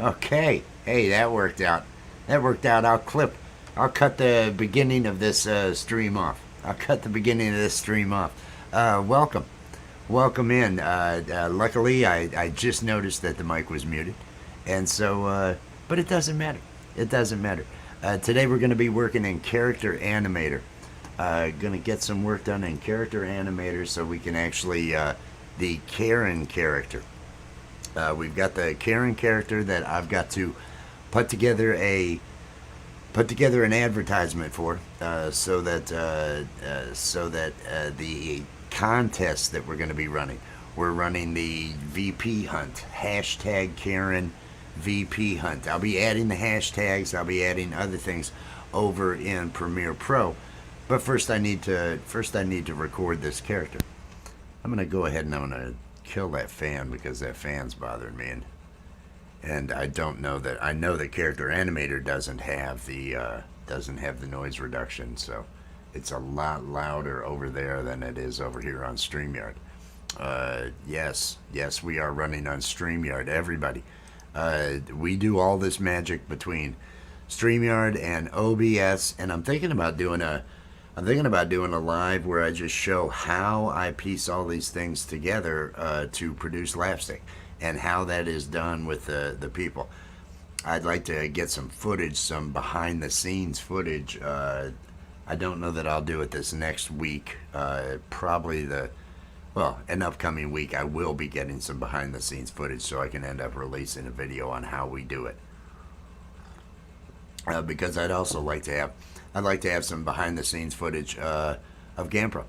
Okay. Hey, that worked out. That worked out. I'll cut the beginning of this stream off. I'll cut the beginning of this stream off. Welcome. Welcome in. Luckily, I just noticed that the mic was muted. And so, but it doesn't matter. It doesn't matter. Today we're going to be working in Character Animator. Going to get some work done in Character Animator so we can actually, the Karen character. We've got the Karen character that I've got to put together a put together an advertisement for, so that the contest that we're going to be running, we're running the VP hunt, hashtag Karen VP hunt. I'll be adding the hashtags. I'll be adding other things over in Premiere Pro, but first I need to record this character. I'm going to go ahead and I'm going to kill that fan because that fan's bothering me, and I don't know that I know the Character Animator doesn't have the noise reduction, so it's a lot louder over there than it is over here on StreamYard. Yes, we are running on StreamYard. Everybody, we do all this magic between StreamYard and OBS, and I'm thinking about doing a live where I just show how I piece all these things together to produce Lapstick and how that is done with the people. I'd like to get some footage, some behind the scenes footage. I don't know that I'll do it this next week. Probably an upcoming week, I will be getting some behind the scenes footage so I can end up releasing a video on how we do it. Because I'd like to have some behind the scenes footage of Gampro,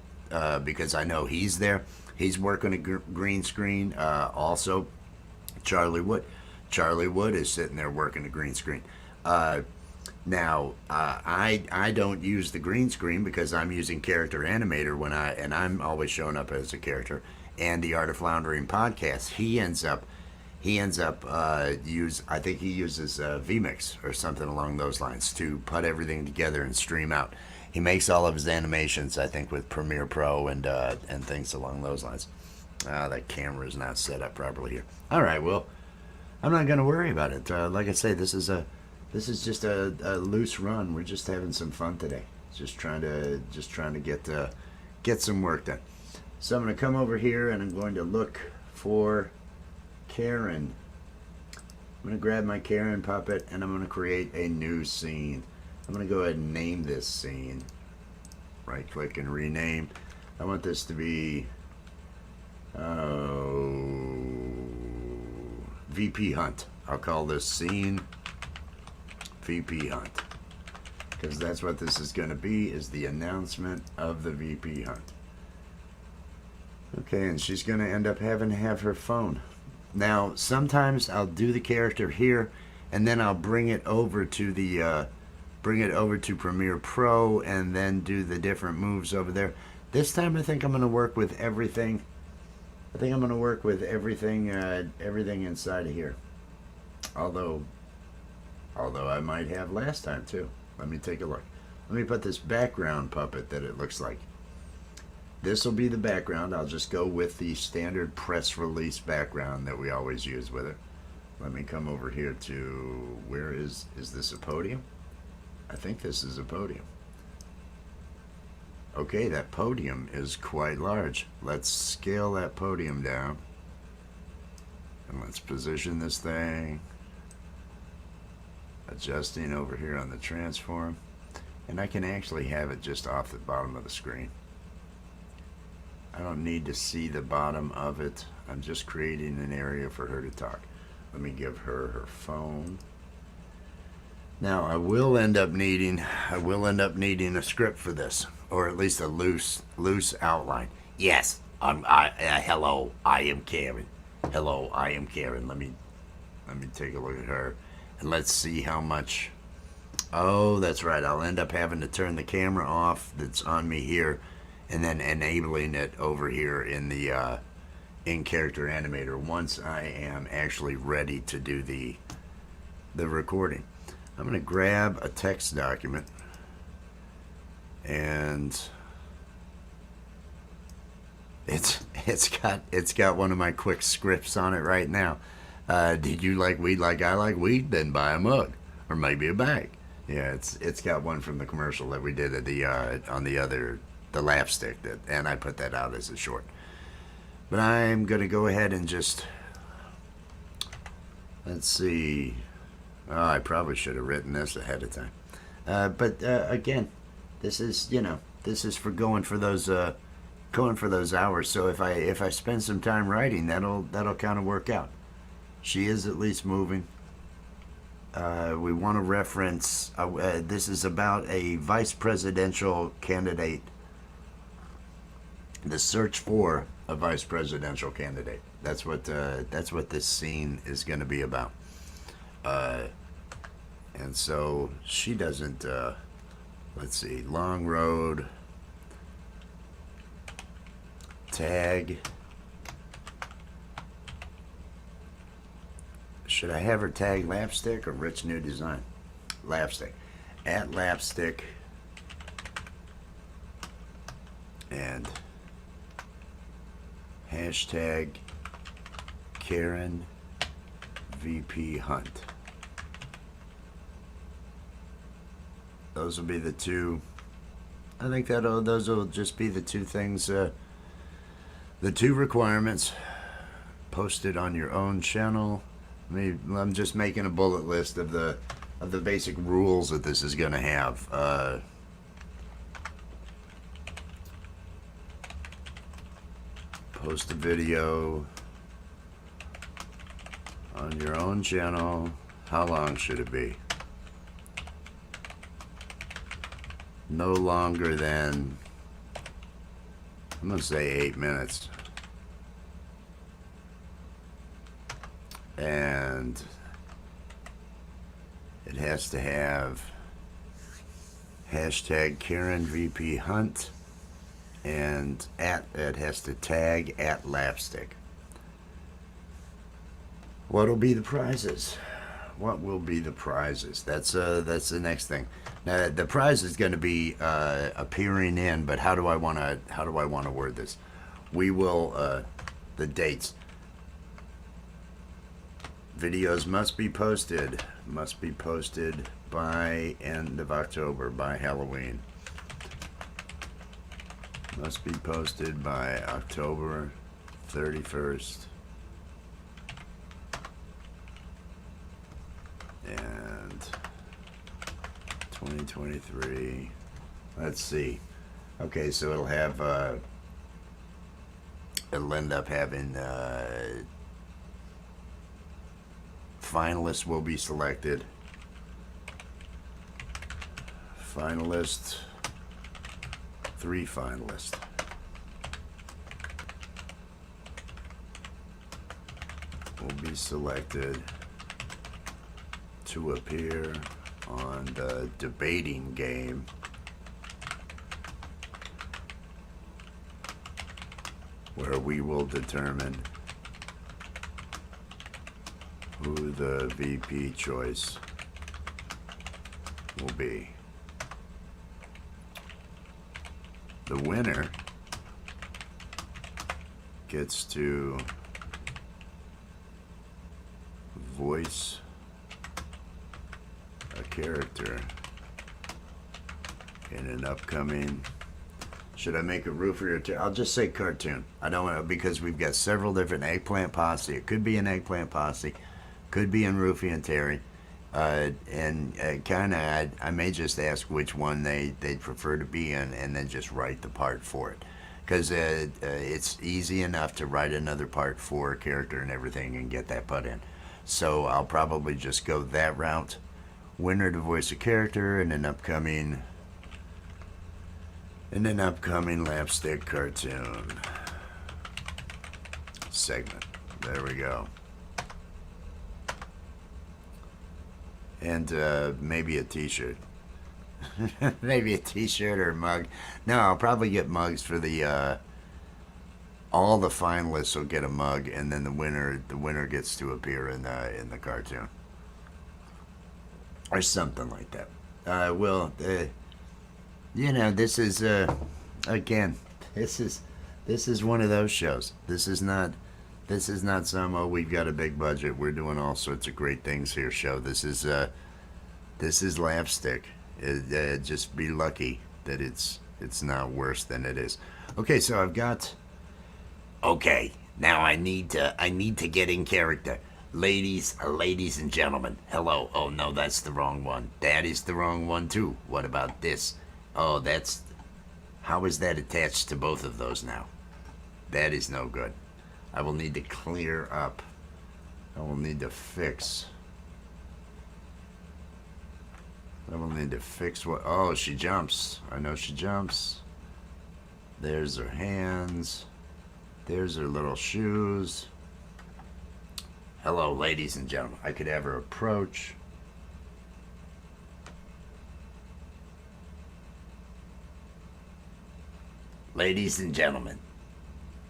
because I know he's there. He's working a green screen. Also, Charlie Wood. Charlie Wood is sitting there working a green screen. I don't use the green screen because I'm using Character Animator and I'm always showing up as a character. And the Art of Floundering podcast, he ends up I think he uses vMix or something along those lines to put everything together and stream out. He makes all of his animations, I think, with Premiere Pro and things along those lines. That camera is not set up properly here. All right, well, I'm not going to worry about it. Like I say, this is just a loose run. We're just having some fun today. Just trying to get some work done. So I'm going to come over here and I'm going to look for Karen. I'm going to grab my Karen puppet and I'm going to create a new scene. I'm going to go ahead and name this scene. Right click and rename. I want this to be VP Hunt. I'll call this scene VP Hunt, because that's what this is going to be, is the announcement of the VP Hunt. Okay, and she's going to end up having to have her phone. Now, sometimes I'll do the character here, and then I'll bring it over to Premiere Pro, and then do the different moves over there. This time, I think I'm going to work with everything. I think I'm going to work with everything inside of here. Although I might have last time too. Let me take a look. Let me put this background puppet that it looks like. This will be the background. I'll just go with the standard press release background that we always use with it. Let me come over here to, where is this a podium? I think this is a podium. Okay, that podium is quite large. Let's scale that podium down. And let's position this thing. Adjusting over here on the transform. And I can actually have it just off the bottom of the screen. I don't need to see the bottom of it. I'm just creating an area for her to talk. Let me give her her phone. Now I will end up needing a script for this, or at least a loose outline. Yes, hello, I am Karen. Hello, I am Karen. Let me take a look at her, and let's see how much. Oh, that's right. I'll end up having to turn the camera off that's on me here, and then enabling it over here in the in Character Animator once I am actually ready to do the recording. I'm going to grab a text document, and it's got one of my quick scripts on it right now. Did you like weed like I like weed? Then buy a mug or maybe a bag. Yeah, it's got one from the commercial that we did at the on the lap stick that, and I put that out as a short. But I'm gonna go ahead and just, let's see. Oh, I probably should have written this ahead of time. But again, this is, this is for going for those hours. So if I spend some time writing, that'll kind of work out. She is at least moving. We want to reference. This is about a vice presidential candidate. The search for a vice presidential candidate. That's what this scene is going to be about. And so she doesn't. Let's see. Long road. Tag. Should I have her tag Lapstick or Rich New Design? Lapstick. At Lapstick. And hashtag Karen VP Hunt. Those will be the two. I think those will just be the two things, the two requirements. Posted on your own channel. I'm just making a bullet list of the basic rules that this is going to have. Post a video on your own channel. How long should it be? No longer than, I'm going to say 8 minutes. And it has to have hashtag Karen VP Hunt, and it has to tag at Lapstick. What'll be the prizes? What will be the prizes? That's the next thing. Now the prize is going to be appearing in, but how do I want to word this? We will the dates. Videos must be posted by end of October, by Halloween. Must be posted by October 31st. And 2023. Let's see. Okay, so it'll have it'll end up having finalists will be selected. Finalists, 3 finalists. Will be selected to appear on the debating game where we will determine who the VP choice will be. The winner gets to voice a character in an upcoming. Should I make a roofer or I'll just say cartoon. I don't know, because we've got several different Eggplant Posse. It could be an Eggplant Posse, could be in Roofy and Terry, and kind of I may just ask which one they'd prefer to be in, and then just write the part for it, because it's easy enough to write another part for a character and everything and get that put in. So I'll probably just go that route. Winner to voice a character in an upcoming Lapstick cartoon segment. There we go. And maybe a t-shirt. Maybe a t-shirt or a mug. No, I'll probably get mugs for the all the finalists will get a mug, and then the winner gets to appear in the cartoon, or something like that. This is again, this is one of those shows. This is not This is not some, oh, we've got a big budget, we're doing all sorts of great things here show. This is Lapstick. Just be lucky that it's not worse than it is. Okay, so I've got. Okay, now I need to get in character. Ladies and gentlemen, hello. Oh no, that's the wrong one. That is the wrong one too. What about this? Oh, that's. How is that attached to both of those now? That is no good. I will need to clear up. I will need to fix. I will need to fix what. Oh, she jumps. I know she jumps. There's her hands. There's her little shoes. Hello, ladies and gentlemen. I could have her approach. Ladies and gentlemen,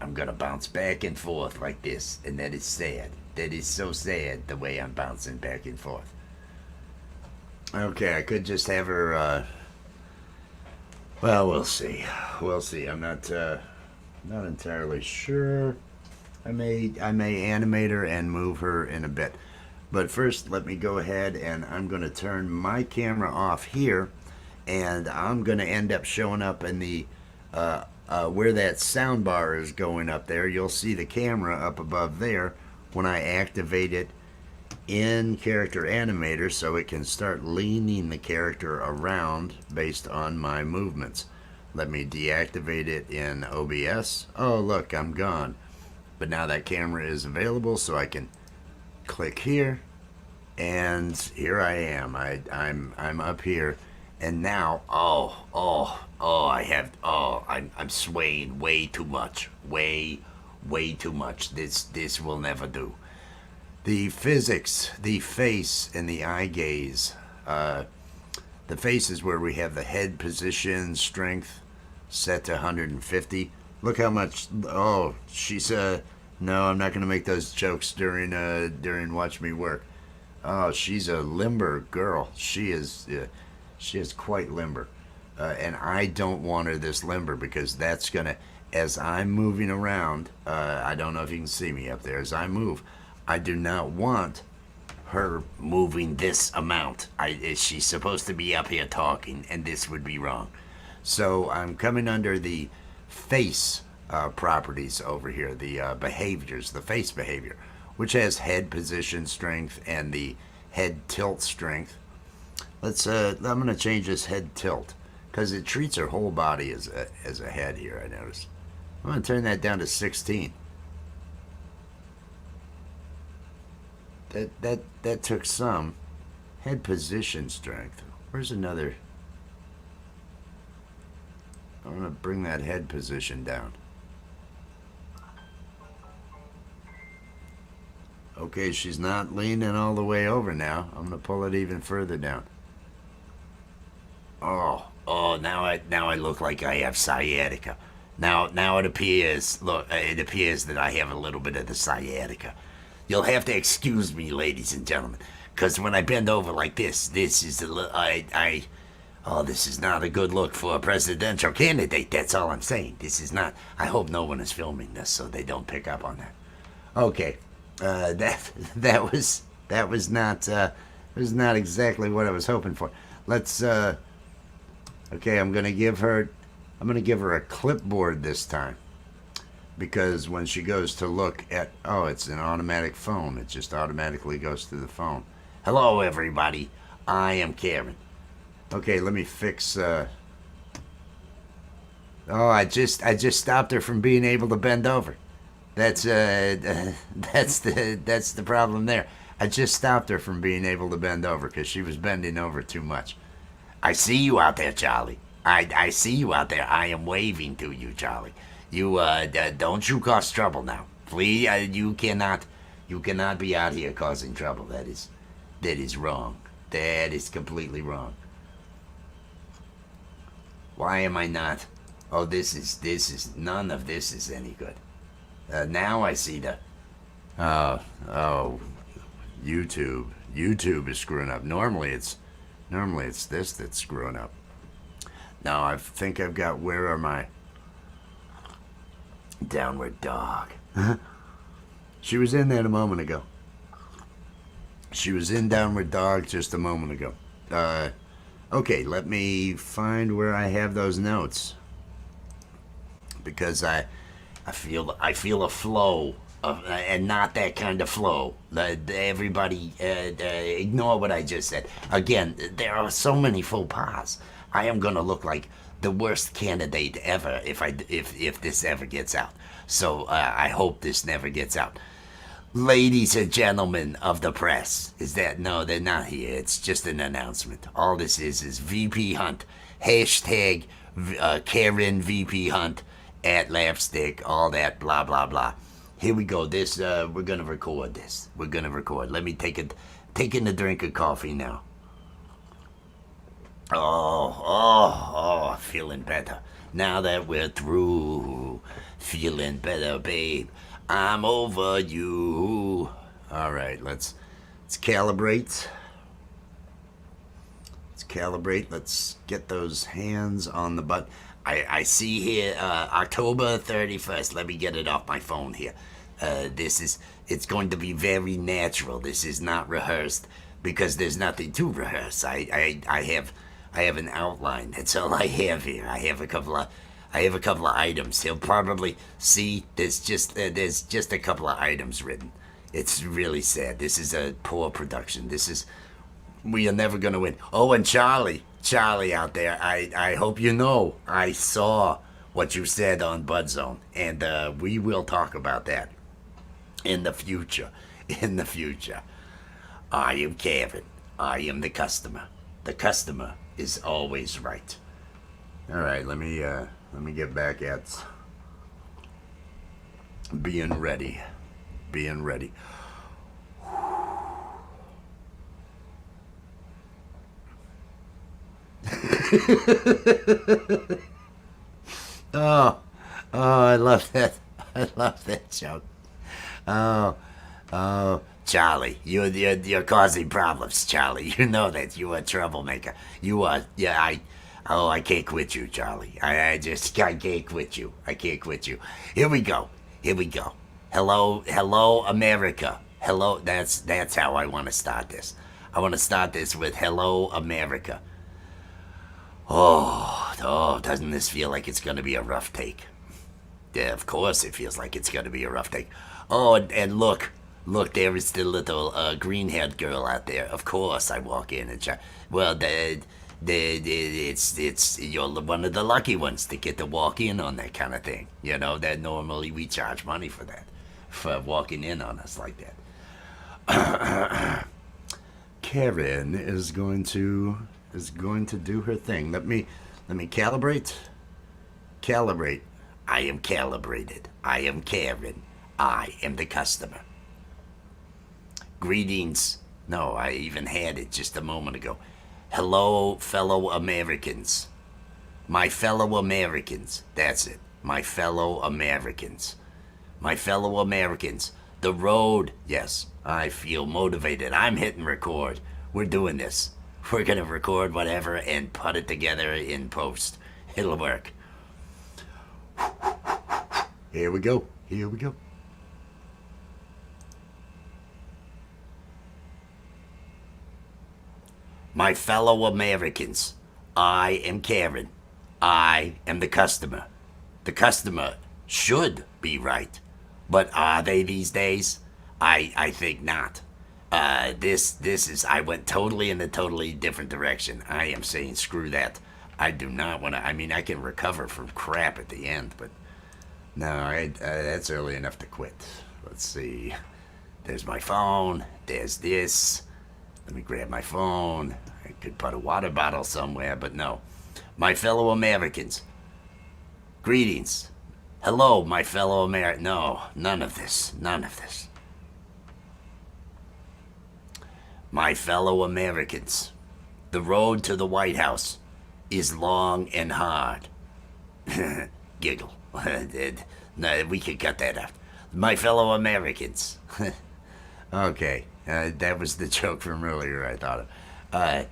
I'm gonna bounce back and forth like this, and that is sad. That is so sad the way I'm bouncing back and forth. Okay, I could just have her. Well, we'll see. We'll see. I'm not entirely sure. I may animate her and move her in a bit. But first, let me go ahead and I'm going to turn my camera off here, and I'm going to end up showing up in the where that sound bar is going up there. You'll see the camera up above there when I activate it in Character Animator, so it can start leaning the character around based on my movements. Let me deactivate it in OBS. Oh, look, I'm gone. But now that camera is available, so I can click here, and here I am. I'm up here, and now I'm swaying way too much, way too much. This will never do. The physics, the face, and the eye gaze. The face is where we have the head position, strength set to 150. Look how much. Oh, she's no, I'm not gonna make those jokes during Watch Me Work. Oh, she's a limber girl. She is quite limber, and I don't want her this limber because that's gonna. As I'm moving around, I don't know if you can see me up there. As I move, I do not want her moving this amount. She's supposed to be up here talking, and this would be wrong. So I'm coming under the face properties over here, the behaviors, the face behavior, which has head position strength and the head tilt strength. I'm going to change this head tilt because it treats her whole body as a head here, I notice. I'm going to turn that down to 16. That took some. Head position strength. Where's another? I'm going to bring that head position down. Okay, she's not leaning all the way over now. I'm going to pull it even further down. Oh, now I look like I have sciatica. Now it appears that I have a little bit of the sciatica. You'll have to excuse me, ladies and gentlemen, because when I bend over like this is this is not a good look for a presidential candidate. That's all I'm saying. This is not. I hope no one is filming this so they don't pick up on that. Okay, that was not exactly what I was hoping for. Let's. Okay, I'm gonna give her a clipboard this time. Because when she goes to look at, it's an automatic phone. It just automatically goes to the phone. Hello, everybody. I am Karen. Okay, let me fix. I just stopped her from being able to bend over. That's the problem there. I just stopped her from being able to bend over because she was bending over too much. I see you out there, Charlie. I see you out there. I am waving to you, Charlie. You don't you cause trouble now, please. You cannot be out here causing trouble. That is wrong. That is completely wrong. Why am I not? Oh, this is none of this is any good. Now I see the. YouTube. YouTube is screwing up. Normally it's this that's screwing up. Now I think I've got. Where are my? Downward dog. She was in there a moment ago. She was in Downward Dog just a moment ago. Okay, let me find where I have those notes, because I feel a flow of, and not that kind of flow. Everybody, ignore what I just said. Again, there are so many faux pas. I am gonna look like the worst candidate ever if this ever gets out. So I hope this never gets out. Ladies and gentlemen of the press, no, they're not here. It's just an announcement. All this is VP Hunt. Hashtag Karen VP Hunt at Lapstick, all that, blah, blah, blah. Here we go. We're going to record this. We're going to record. Let me taking a drink of coffee now. Oh, feeling better. Now that we're through, feeling better, babe. I'm over you. All right, let's calibrate. Let's calibrate. Let's get those hands on the button. I see here October 31st. Let me get it off my phone here. It's going to be very natural. This is not rehearsed because there's nothing to rehearse. I have an outline. That's all I have here. I have a couple of items. He'll probably see there's just a couple of items written. It's really sad. This is a poor production. We are never gonna win. Oh, and Charlie out there, I hope you know I saw what you said on Budzone, and we will talk about that in the future. In the future. I am Kevin. I am the customer. The customer is always right. All right, let me get back at being ready. Being ready. Oh, I love that. I love that joke. Oh, Charlie, you're causing problems, Charlie. You know that you are a troublemaker. You are, yeah. I can't quit you, Charlie. I can't quit you. I can't quit you. Here we go. Hello, America. Hello. That's how I want to start this. I want to start this with hello, America. Oh, doesn't this feel like it's going to be a rough take? Yeah, of course it feels like it's going to be a rough take. Oh, and look, there is the little green-haired girl out there. Of course I walk in and well, you're one of the lucky ones to get to walk in on that kind of thing. You know, that normally we charge money for that, for walking in on us like that. Karen is going to do her thing. Let me calibrate. I am calibrated. I am Karen. I am the customer. Greetings. No, I even had it just a moment ago. Hello, fellow Americans. My fellow Americans. That's it. My fellow Americans. My fellow Americans. The road. Yes, I feel motivated. I'm hitting record. We're doing this. We're going to record whatever and put it together in post. It'll work. Here we go. My fellow Americans, I am Karen. I am the customer. The customer should be right. But are they these days? I think not. This is, I went totally in a totally different direction. I am saying screw that. I do not want to, I can recover from crap at the end, but no, that's early enough to quit. Let's see. There's my phone. There's this. Let me grab my phone. I could put a water bottle somewhere, but no. My fellow Americans. Greetings. Hello, my fellow Americans. No, none of this. My fellow Americans. The road to the White House is long and hard. Giggle. No, we could cut that out. My fellow Americans. Okay. That was the joke from earlier, I thought. I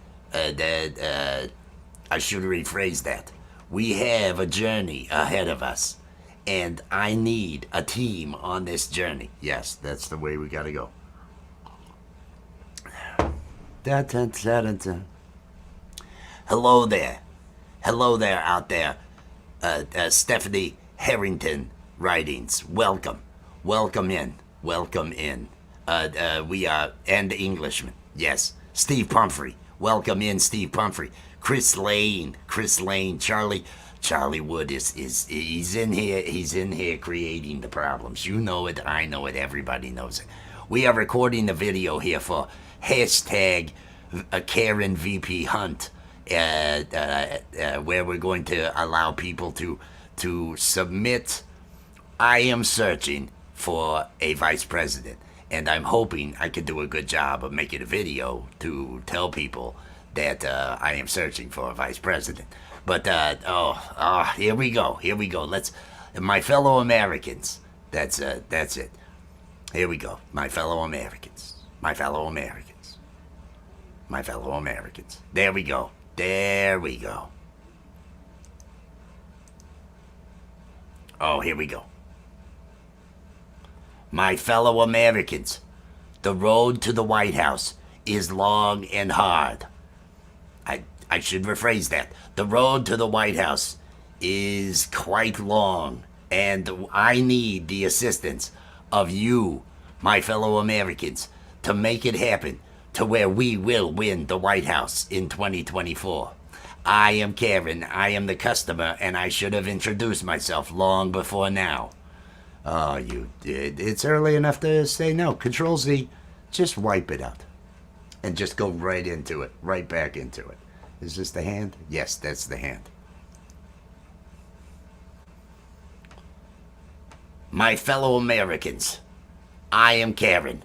should rephrase that. We have a journey ahead of us, and I need a team on this journey. Yes, that's the way we gotta go. Hello there. Hello there out there. Stephanie Harrington Writings. Welcome. Welcome in. Welcome in. We are, and Englishman. Yes. Steve Pumphrey. Welcome in, Steve Pumphrey. Chris Lane. Charlie Wood he's in here. He's in here creating the problems. You know it. I know it. Everybody knows it. We are recording the video here for hashtag Karen VP Hunt, where we're going to allow people to submit. I am searching for a vice president, and I'm hoping I can do a good job of making a video to tell people that I am searching for a vice president. But here we go. Let's, my fellow Americans. That's it. Here we go, my fellow Americans. There we go. Oh, here we go. My fellow Americans, the road to the White House is long and hard. I should rephrase that. The road to the White House is quite long, and I need the assistance of you, my fellow Americans, to make it happen to where we will win the White House in 2024. I am Karen, I am the customer, and I should have introduced myself long before now. Oh, you did. It's early enough to say no. Control Z, just wipe it out. And just go right into it, right back into it. Is this the hand? Yes, that's the hand. My fellow Americans, I am Karen.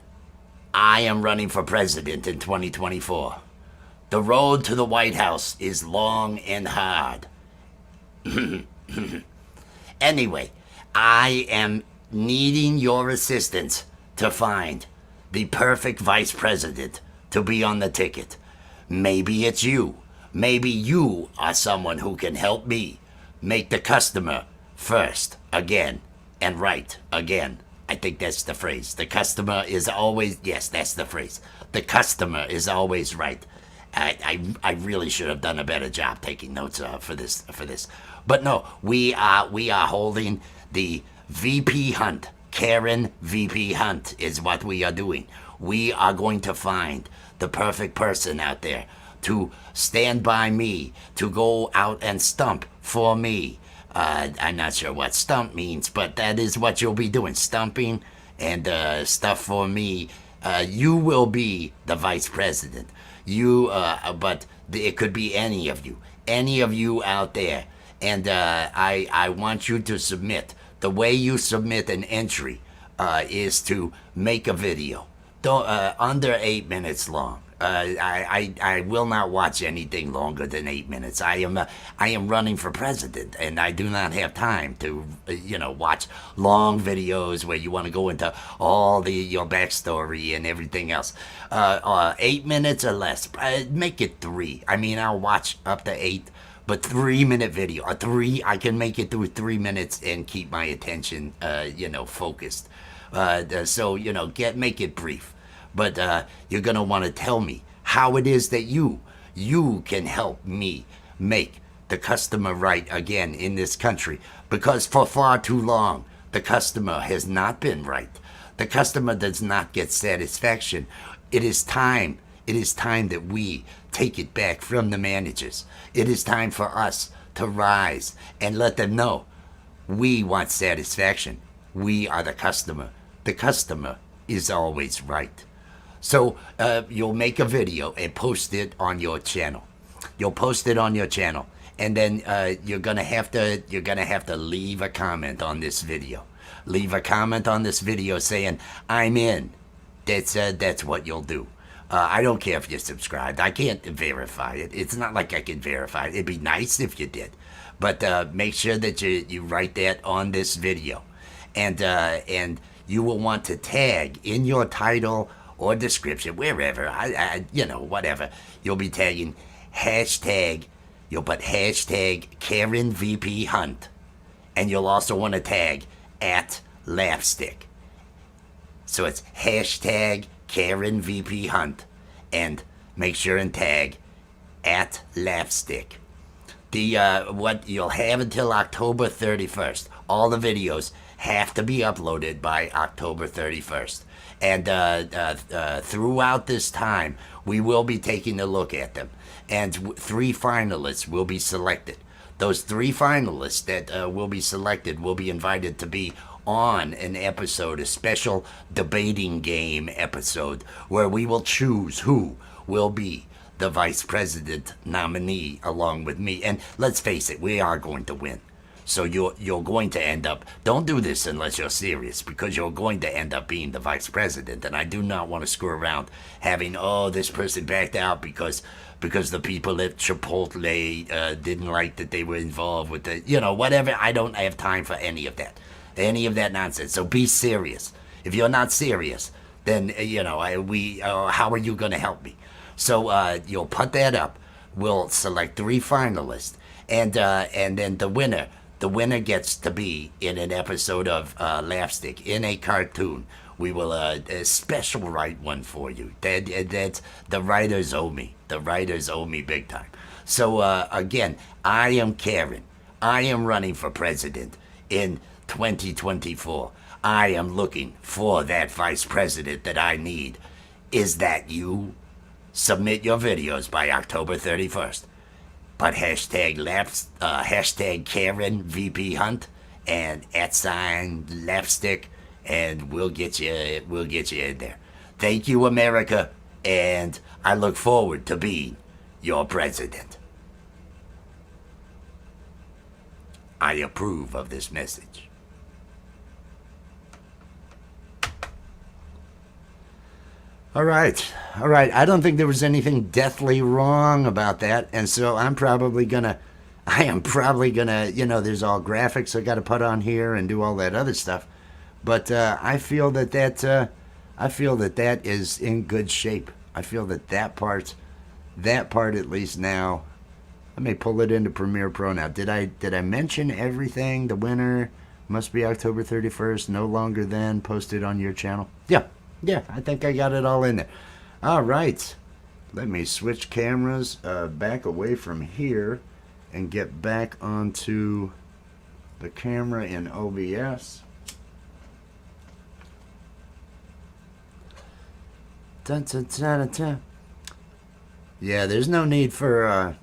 I am running for president in 2024. The road to the White House is long and hard. Anyway, I am needing your assistance to find the perfect vice president to be on the ticket. Maybe it's you. Maybe you are someone who can help me make the customer first again and right again. I think that's the phrase. The customer is always, yes, that's the phrase. The customer is always right. I really should have done a better job taking notes for this. But no, we are holding the VP Hunt. Karen VP Hunt is what we are doing. We are going to find the perfect person out there to stand by me, to go out and stump for me. I'm not sure what stump means, but that is what you'll be doing, stumping and stuff for me. You will be the vice president. But it could be any of you out there. And I want you to submit. The way you submit an entry is to make a video. Under 8 minutes long. I will not watch anything longer than 8 minutes. I am running for president, and I do not have time to watch long videos where you want to go into all your backstory and everything else. 8 minutes or less. Make it 3. I mean, I'll watch up to 8. But 3-minute video, I can make it through 3 minutes and keep my attention, focused. So make it brief. But you're gonna want to tell me how it is that you can help me make the customer right again in this country. Because for far too long, the customer has not been right. The customer does not get satisfaction. It is time that we take it back from the managers. It is time for us to rise and let them know we want satisfaction. We are the customer. The customer is always right. So you'll make a video and post it on your channel. And then you're gonna have to leave a comment on this video. Leave a comment on this video saying I'm in. That's what you'll do. I don't care if you're subscribed. I can't verify it. It's not like I can verify it. It'd be nice if you did. But make sure that you write that on this video. And you will want to tag in your title or description, wherever, whatever. You'll be tagging you'll put hashtag Karen VP Hunt. And you'll also want to tag at Lapstick. So it's hashtag Karen VP Hunt, and make sure and tag at Lapstick. What you'll have until October 31st. All the videos have to be uploaded by October 31st. And throughout this time, we will be taking a look at them. And 3 finalists will be selected. Those 3 finalists that will be selected will be invited to be on an episode, a special debating game episode, where we will choose who will be the vice president nominee along with me. And let's face it, we are going to win. So you're going to end up, don't do this unless you're serious, because you're going to end up being the vice president. And I do not want to screw around having, oh, this person backed out because the people at Chipotle didn't like that they were involved with the, whatever. I don't have time for any of that nonsense. So be serious. If you're not serious, then, how are you going to help me? So you'll put that up. We'll select 3 finalists, and then the winner gets to be in an episode of Lapstick, in a cartoon. We will special write one for you. That the writers owe me. The writers owe me big time. So again, I am Karen. I am running for president in 2024. I am looking for that vice president that I need. Is that you? Submit your videos by October 31st. But hashtag Karen VP Hunt and @Lapstick, and we'll get you in there. Thank you, America, and I look forward to being your president. I approve of this message. All right. I don't think there was anything deathly wrong about that, and so I am probably gonna, there's all graphics I got to put on here and do all that other stuff, but I feel that is in good shape. I feel that part at least now. Let me pull it into Premiere Pro now. Did I mention everything? The winner must be October 31st. No longer than posted on your channel. Yeah, I think I got it all in there. All right. Let me switch cameras back away from here and get back onto the camera in OBS. Dun, dun, dun, dun, dun. Yeah, there's no need for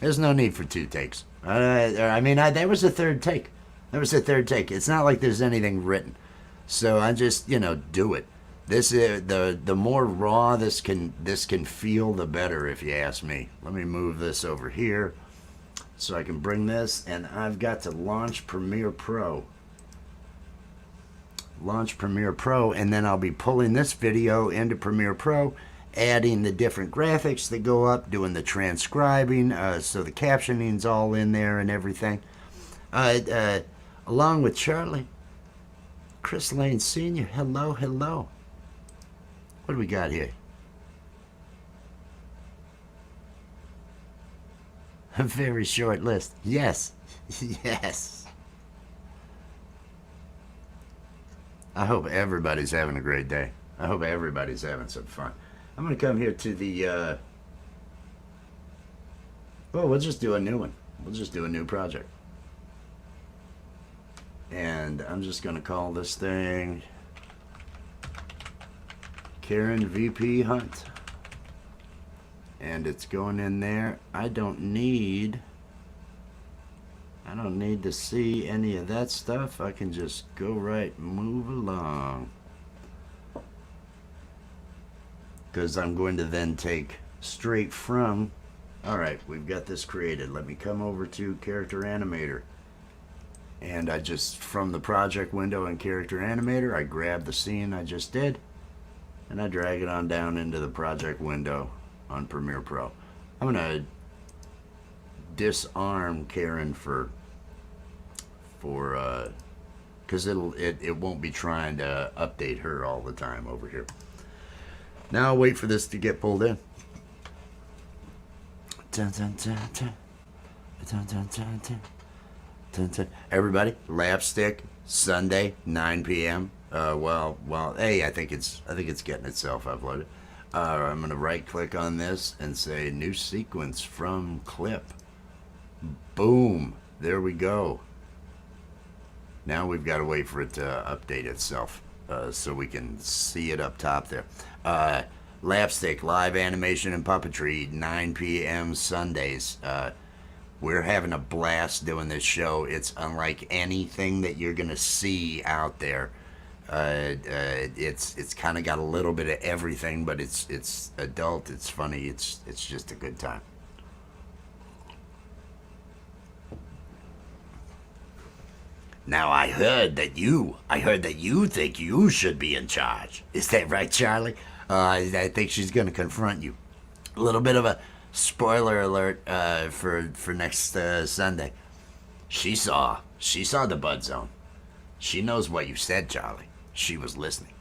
2 takes. That was the third take. It's not like there's anything written. So I just, do it. This is the more raw this can feel, the better, if you ask me. Let me move this over here so I can bring this, and I've got to launch Premiere Pro. And then I'll be pulling this video into Premiere Pro, adding the different graphics that go up, doing the transcribing, so the captioning's all in there and everything. Along with Charlie. Chris Lane Sr., hello. What do we got here? A very short list. Yes. I hope everybody's having a great day. I hope everybody's having some fun. I'm going to come here to the... we'll just do a new one. We'll just do a new project. And I'm just going to call this thing Karen VP Hunt. And it's going in there. I don't need to see any of that stuff. I can just go right, move along. Because I'm going to then take straight from... Alright, we've got this created. Let me come over to Character Animator. And I just, from the project window in Character Animator, I grab the scene I just did, and I drag it on down into the project window on Premiere Pro. I'm going to disarm Karen because it won't be trying to update her all the time over here. Now I'll wait for this to get pulled in. Dun, dun, dun, dun. Dun, dun, dun, dun. Everybody, Lapstick, Sunday, 9 p.m. Hey, I think it's getting itself uploaded. I'm gonna right click on this and say new sequence from clip. Boom, there we go. Now we've got to wait for it to update itself so we can see it up top there. Lapstick, live animation and puppetry, 9 p.m. Sundays. We're having a blast doing this show. It's unlike anything that you're gonna see out there. It's kind of got a little bit of everything, but it's adult. It's funny. It's just a good time. Now I heard that you think you should be in charge. Is that right, Charlie? I think she's gonna confront you. A little bit of a spoiler alert for next Sunday. She saw the Bud Zone. She knows what you said, Charlie. She was listening.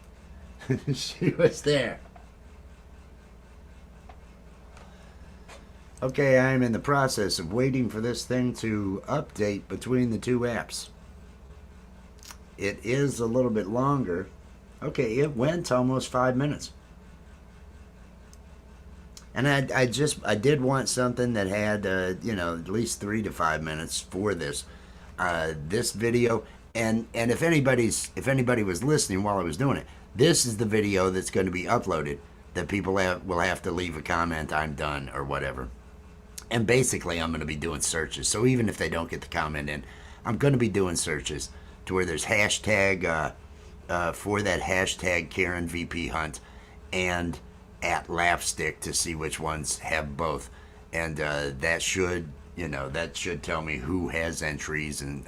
She was there. Okay, I'm in the process of waiting for this thing to update between the two apps. It is a little bit longer. Okay, it went almost 5 minutes. And I did want something that had, at least 3 to 5 minutes for this video. And if anybody was listening while I was doing it, this is the video that's going to be uploaded that people will have to leave a comment, I'm done, or whatever. And basically, I'm going to be doing searches. So even if they don't get the comment in, I'm going to be doing searches to where there's hashtag for that hashtag Karen VP Hunt and at Lapstick to see which ones have both. And that should tell me who has entries. And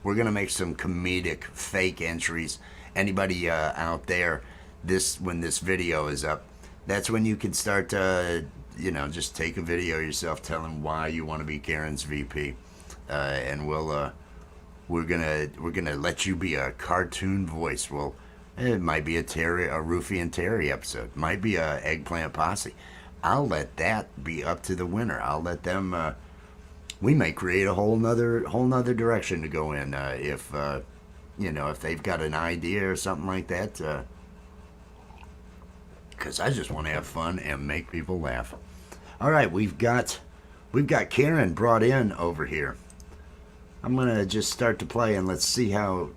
we're going to make some comedic fake entries. Anybody out there, when this video is up, that's when you can start to, just take a video yourself telling why you want to be Karen's VP. And we're gonna let you be a cartoon voice. Well, it might be a Roofy and Terry episode. Might be a Eggplant Posse. I'll let that be up to the winner. I'll let them. We may create a whole nother direction to go in if they've got an idea or something like that. Because I just want to have fun and make people laugh. All right, we've got Karen brought in over here. I'm gonna just start to play and let's see how.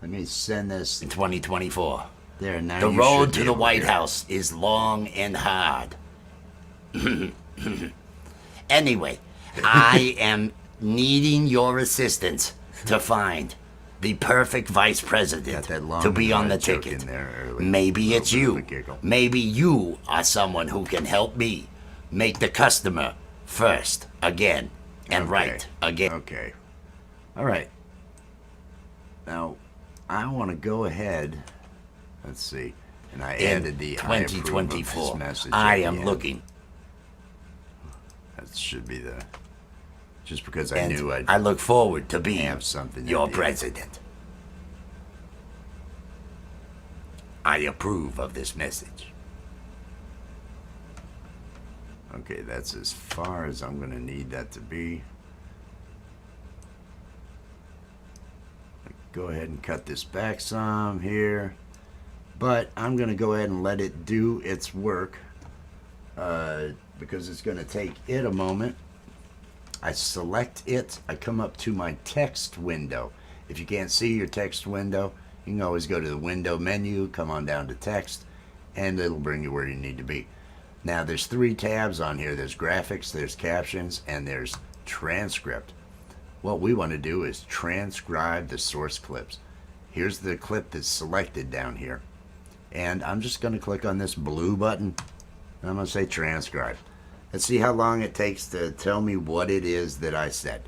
Let me send this in 2024. There now. The road to the White House is long and hard. Anyway, I am needing your assistance to find the perfect vice president to be on the ticket. Maybe it's you. Maybe you are someone who can help me make the customer first again and right again. Okay. All right. Now, I want to go ahead. Let's see. And I added the 2024. Message I am looking. That should be the. Just because I knew I look forward to being have something your president. I approve of this message. Okay, that's as far as I'm going to need that to be. Go ahead and cut this back some here. But I'm going to go ahead and let it do its work because it's going to take it a moment. I select it. I come up to my text window. If you can't see your text window, you can always go to the window menu, come on down to text, and it'll bring you where you need to be. Now, there's 3 tabs on here. There's graphics, there's captions, and there's transcript. What we want to do is transcribe the source clips. Here's the clip that's selected down here. And I'm just going to click on this blue button, and I'm going to say transcribe. Let's see how long it takes to tell me what it is that I said.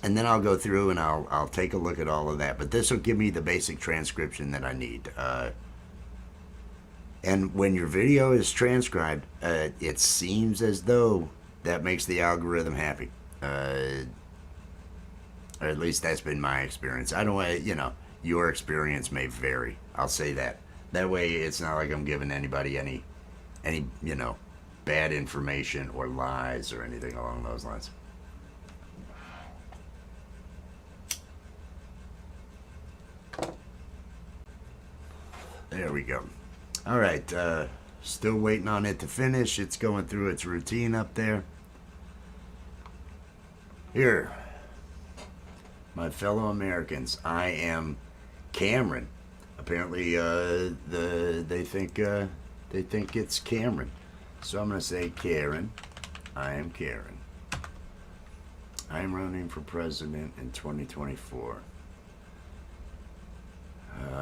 And then I'll go through and I'll take a look at all of that. But this will give me the basic transcription that I need. And when your video is transcribed, it seems as though that makes the algorithm happy. Or at least that's been my experience. I don't want, your experience may vary. I'll say that. That way it's not like I'm giving anybody any bad information or lies or anything along those lines. There we go. All right, still waiting on it to finish. It's going through its routine up there. Here, my fellow Americans, I am Cameron. Apparently, they think it's Cameron. So I'm going to say Karen. I am Karen. I am running for president in 2024.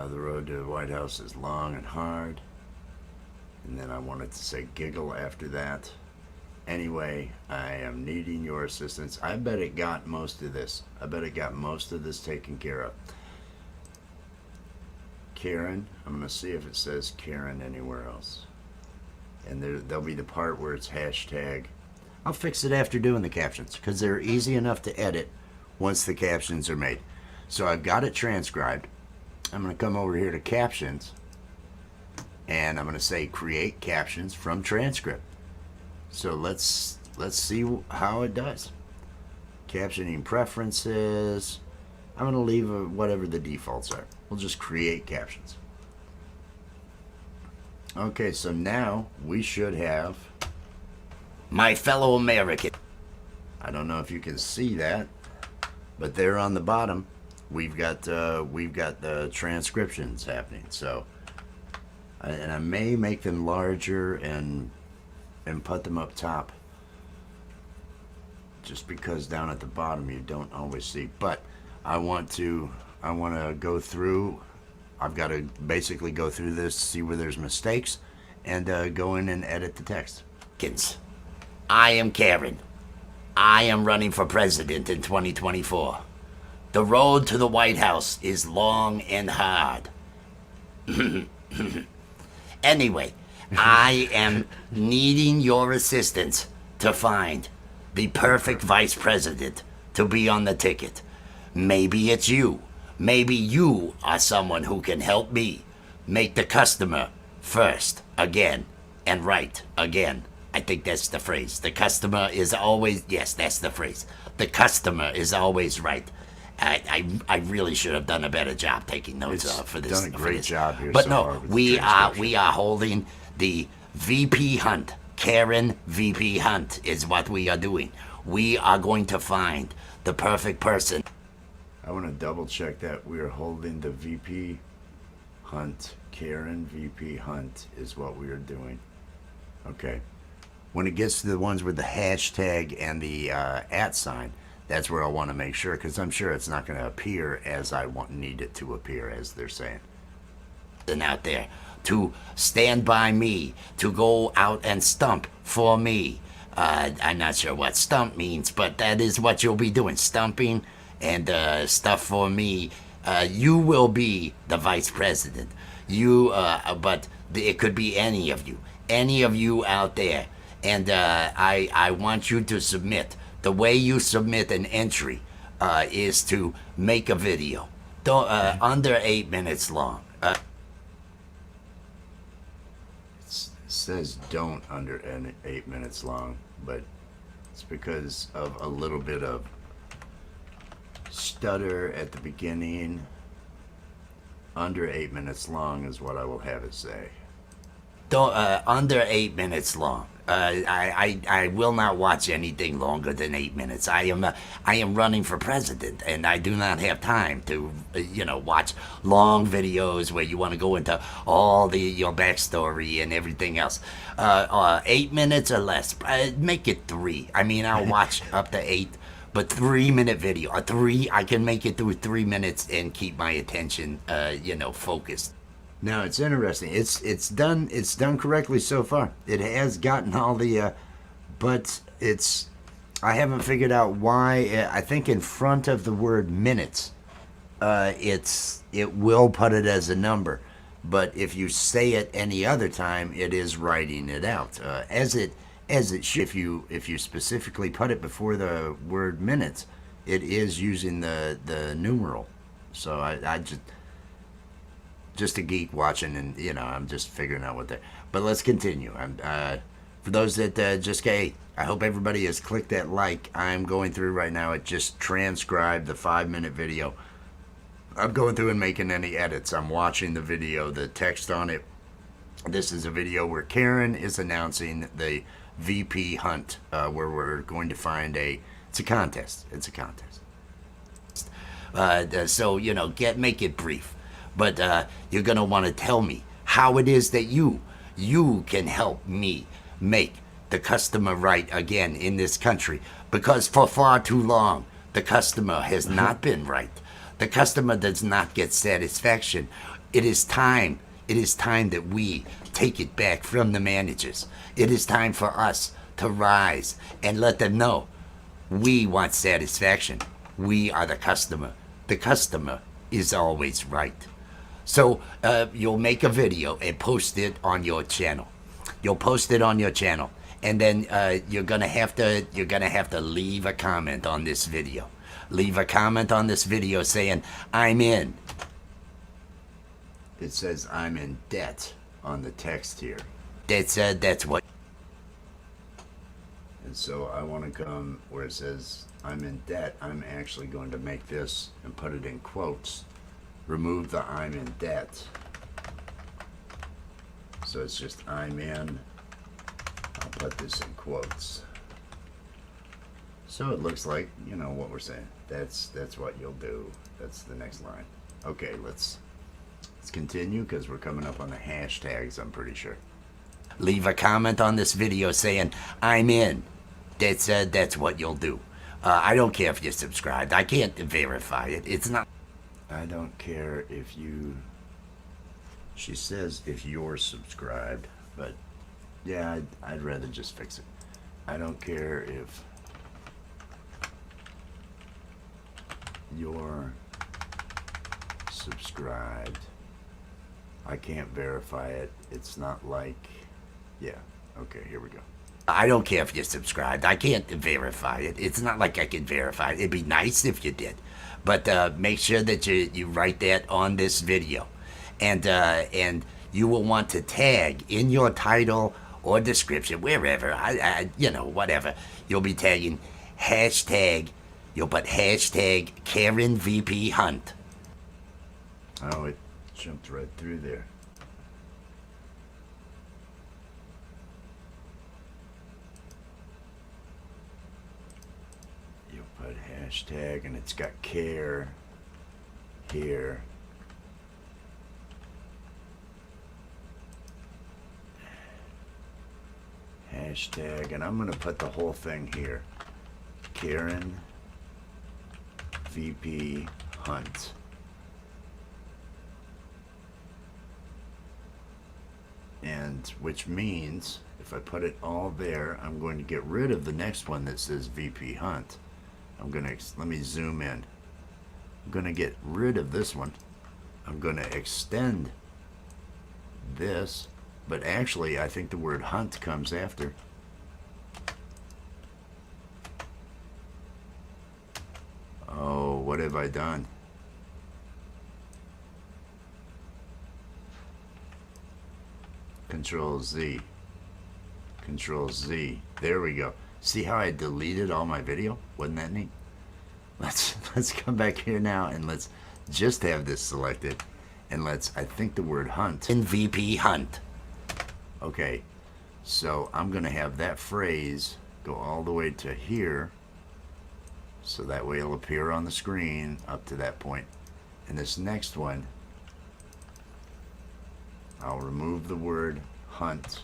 The road to the White House is long and hard. And then I wanted to say giggle after that. Anyway, I am needing your assistance. I bet it got most of this. I bet it got most of this taken care of. Karen, I'm going to see if it says Karen anywhere else. And there'll be the part where it's hashtag. I'll fix it after doing the captions because they're easy enough to edit once the captions are made. So I've got it transcribed. I'm going to come over here to captions and I'm going to say create captions from transcript. So let's see how it does. Captioning preferences. I'm going to leave whatever the defaults are. We'll just create captions. Okay, so now we should have My fellow American. I don't know if you can see that, but there on the bottom we've got the transcriptions happening. So and I may make them larger and put them up top, just because down at the bottom you don't always see. But I want to go through. I've got to basically go through this, see where there's mistakes, and go in and edit the text. I am Karen. I am running for president in 2024. The road to the White House is long and hard. Anyway, I am needing your assistance to find the perfect vice president to be on the ticket. Maybe it's you. Maybe you are someone who can help me make the customer first again and right again. I think that's the phrase. The customer is always, yes, that's the phrase. The customer is always right. I really should have done a better job taking notes for this. Done a great job here. But so no, far with we transcription. are holding the VP hunt. Karen VP hunt is what we are doing. We are going to find the perfect person. I want to double check that we are holding the VP hunt. Karen VP hunt is what we are doing. Okay. When it gets to the ones with the hashtag and the @ sign, that's where I want to make sure, because I'm sure it's not going to appear as I need it to appear, as they're saying. Out there to stand by me, to go out and stump for me. I'm not sure what stump means, but that is what you'll be doing, stumping and stuff for me. You will be the vice president. But it could be any of you out there. And I want you to submit. The way you submit an entry is to make a video, under 8 minutes long. It says don't under 8 minutes long, but it's because of a little bit of stutter at the beginning. Under 8 minutes long is what I will have it say. Under 8 minutes long. I will not watch anything longer than 8 minutes. I am running for president, and I do not have time to watch long videos where you want to go into all your backstory and everything else. 8 minutes or less. Make it 3. I mean, I'll watch up to 8. But 3-minute video, I can make it through 3 minutes and keep my attention, focused. Now it's interesting. It's done correctly so far. It has gotten all the, but I haven't figured out why. I think in front of the word minutes, it will put it as a number, but if you say it any other time, it is writing it out as it should. If you specifically put it before the word minutes, it is using the numeral. So I just a geek watching, and I'm just figuring out what they're. But let's continue. For those that just hey, I hope everybody has clicked that like. I'm going through right now. It just transcribed the 5-minute video. I'm going through and making any edits. I'm watching the video, the text on it. This is a video where Karen is announcing the VP hunt, where we're going to find it's a contest. It's a contest. So, you know, make it brief. But you're going to want to tell me how it is that you can help me make the customer right again in this country. Because for far too long, the customer has not been right. The customer does not get satisfaction. It is time that we take it back from the managers. It is time for us to rise and let them know we want satisfaction. We are the customer. The customer is always right. So you'll make a video and post it on your channel. You'll post it on your channel, and then you're gonna have to leave a comment on this video. Leave a comment on this video saying, I'm in. It says I'm in debt on the text here. That's what. And so I want to come where it says I'm in debt. I'm actually going to make this and put it in quotes. Remove the I'm in debt. So it's just I'm in. I'll put this in quotes. So it looks like, you know, what we're saying. That's what you'll do. That's the next line. Okay, let's continue because we're coming up on the hashtags, I'm pretty sure. Leave a comment on this video saying, I'm in. That's what you'll do. I don't care if you're subscribed. I can't verify it. It's not. I don't care if you... She says if you're subscribed, but yeah, I'd rather just fix it. I don't care if you're subscribed. I can't verify it. It's not like... Yeah, okay, here we go. I don't care if you're subscribed. I can't verify it. It's not like I can verify it. It'd be nice if you did. But make sure that you write that on this video. And you will want to tag in your title or description, wherever, you know, whatever. You'll be tagging hashtag, you'll put hashtag Karen VP Hunt. Oh, it jumped right through there. You'll put hashtag, and it's got care here. Hashtag, and I'm going to put the whole thing here. Karen VP Hunt. And which means if I put it all there, I'm going to get rid of the next one that says VP Hunt. I'm going to, let me zoom in. I'm going to get rid of this one. I'm going to extend this, but actually I think the word hunt comes after. Oh, what have I done? Control Z. Control Z. There we go. See how I deleted all my video? Wasn't that neat? Let's come back here now and let's just have this selected. And let's, I think the word hunt. In VP Hunt. Okay, so I'm going to have that phrase go all the way to here. So that way it'll appear on the screen up to that point. And this next one, I'll remove the word hunt.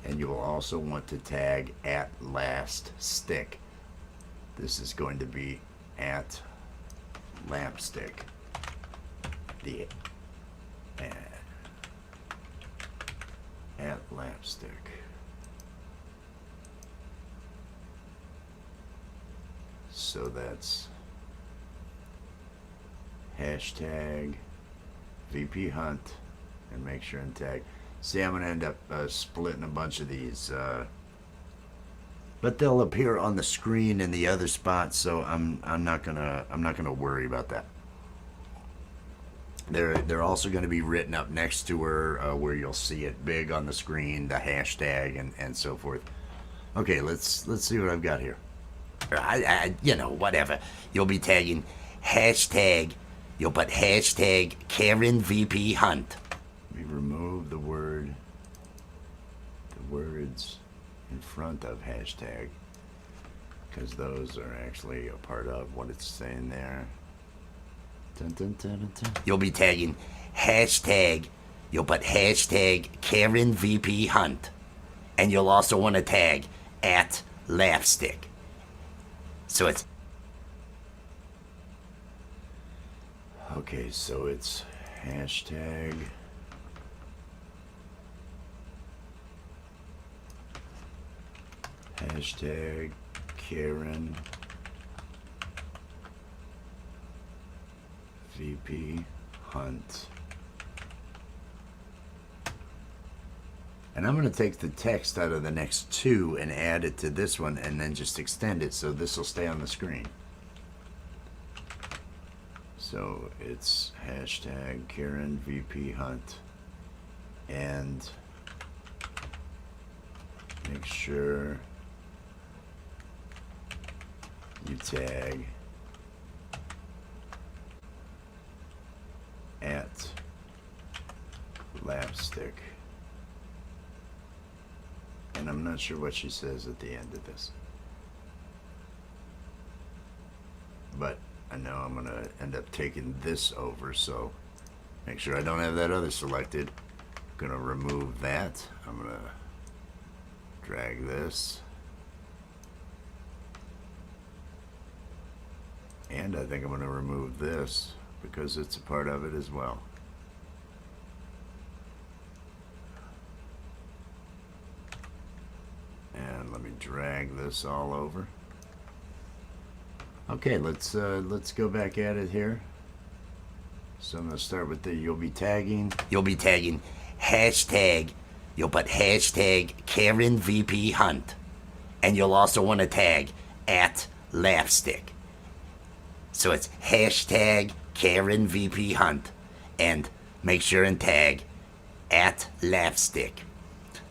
And you will also want to tag at last stick. This is going to be at lampstick. The at lampstick. So that's hashtag VP Hunt, and make sure and tag. See, I'm gonna end up splitting a bunch of these, but they'll appear on the screen in the other spots. So I'm not gonna worry about that. They're also going to be written up next to her, where you'll see it big on the screen, the hashtag and so forth. Okay, let's see what I've got here. Whatever. You'll be tagging hashtag. You'll put hashtag Karen VP Hunt. We remove the words in front of hashtag, because those are actually a part of what it's saying there. Dun, dun, dun, dun, dun. You'll be tagging hashtag. You'll put hashtag Karen VP Hunt. And you'll also want to tag @Laughstick. So it's Okay, so it's hashtag Karen VP Hunt. And I'm going to take the text out of the next two and add it to this one and then just extend it so this will stay on the screen. So it's hashtag Karen VP Hunt, and make sure you tag @Lapstick. And I'm not sure what she says at the end of this, but I know I'm going to end up taking this over, so make sure I don't have that other selected. I'm going to remove that. I'm going to drag this. And I think I'm going to remove this because it's a part of it as well. And let me drag this all over. Okay, let's go back at it here. So I'm gonna start with the you'll be tagging hashtag. You'll put hashtag Karen VP Hunt. And you'll also want to tag @Laughstick. So it's hashtag Karen VP Hunt. And make sure and tag @Laughstick.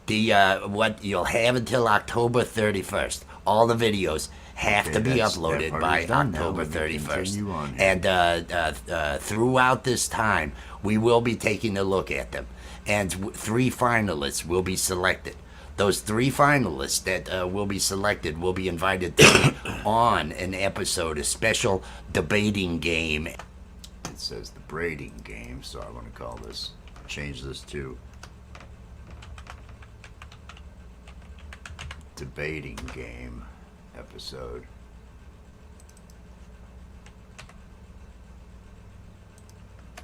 What you'll have until October 31st. All the videos have to be uploaded by October 31st. And throughout this time, we will be taking a look at them. And 3 finalists will be selected. Those 3 finalists that will be selected will be invited to be on an episode, a special debating game. It says the braiding game, so I want to call this, change this to debating game episode.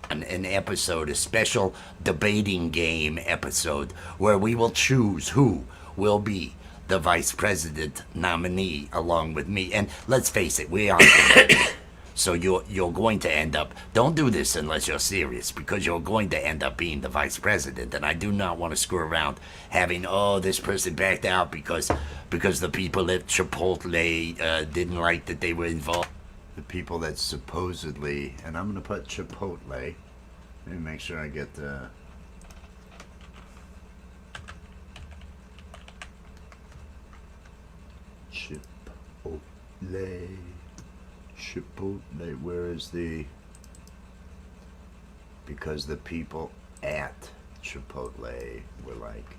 An episode, a special debating game episode, where we will choose who will be the vice president nominee along with me. And let's face it, we aren't competitive. So you're going to end up, don't do this unless you're serious, because you're going to end up being the vice president. And I do not want to screw around having, this person backed out because the people at Chipotle didn't like that they were involved. The people that supposedly, and I'm going to put Chipotle. Let me make sure I get the Chipotle, where is the, because the people at Chipotle were like,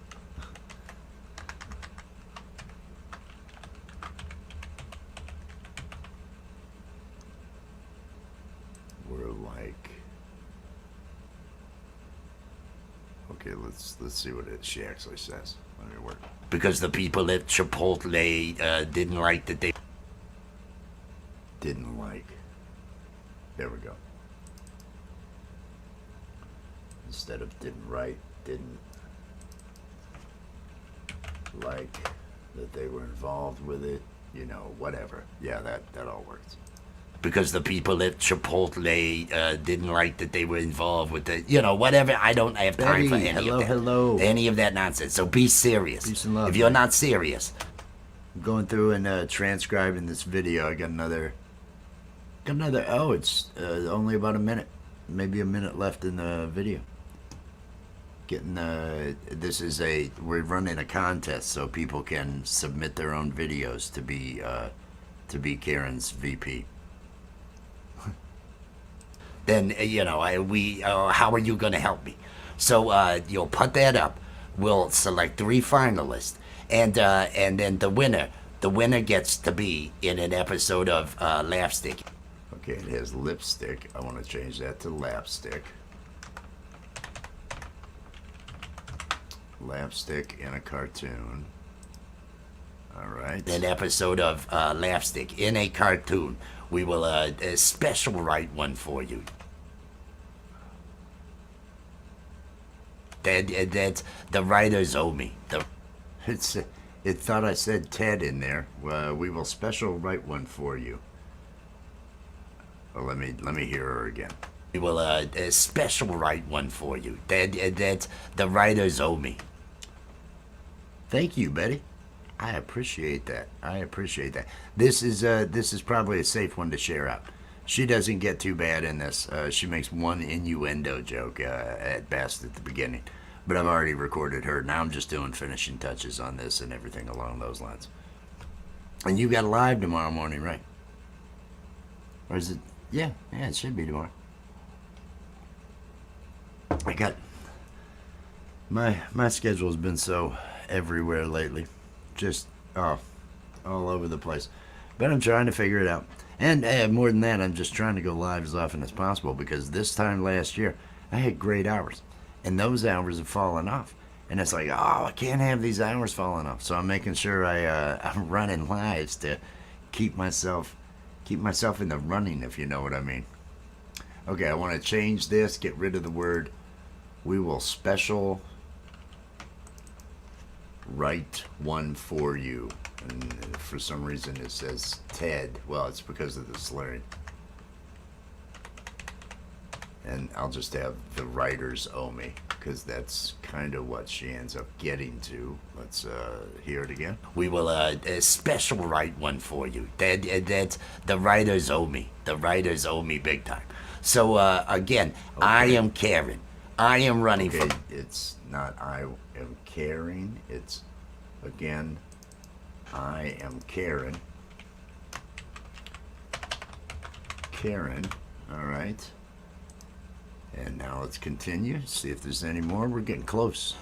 okay, let's see what she actually says. Let me work. Because the people at Chipotle didn't like that they Didn't like. There we go. Instead of didn't like that they were involved with it, whatever. Yeah, that all works. Because the people at Chipotle didn't like that they were involved with the, whatever. I don't have time for any of that. Hello. Any of that nonsense. So be serious. Peace and love, if you're man. not serious. I'm going through and transcribing this video. I got another. Oh, it's only about a minute. maybe a minute left in the video. We're running a contest so people can submit their own videos to be Karen's VP. Then how are you going to help me? So you'll put that up. We'll select 3 finalists, and then the winner gets to be in an episode of Lapstick. Okay, it has lipstick. I want to change that to lapstick. Lapstick in a cartoon. All right. An episode of Lapstick in a cartoon. We will special write one for you. That's the writers owe me. It thought I said Ted in there. We will special write one for you. Well, let me hear her again. We will special write one for you. That's the writers owe me. Thank you, Betty. I appreciate that. This is probably a safe one to share out. She doesn't get too bad in this. She makes one innuendo joke at best at the beginning. But I've already recorded her. Now I'm just doing finishing touches on this and everything along those lines. And you got live tomorrow morning, right? Or is it? Yeah, it should be tomorrow. I got... My schedule's been so everywhere lately. Just, all over the place. But I'm trying to figure it out. And more than that, I'm just trying to go live as often as possible, because this time last year, I had great hours. And those hours have fallen off. And it's like, I can't have these hours falling off. So I'm making sure I'm running lives to keep myself in the running, if you know what I mean. Okay, I want to change this, get rid of the word. We will special write one for you. And for some reason it says Ted. Well, it's because of the slurring. And I'll just have the writers owe me, because that's kind of what she ends up getting to. Let's hear it again. We will special write one for you. That's the writers owe me. The writers owe me big time. So again, okay. I am Karen. I am running for... It's not I am caring. It's, again, I am Karen. Karen. All right. And now let's continue. See if there's any more. We're getting close.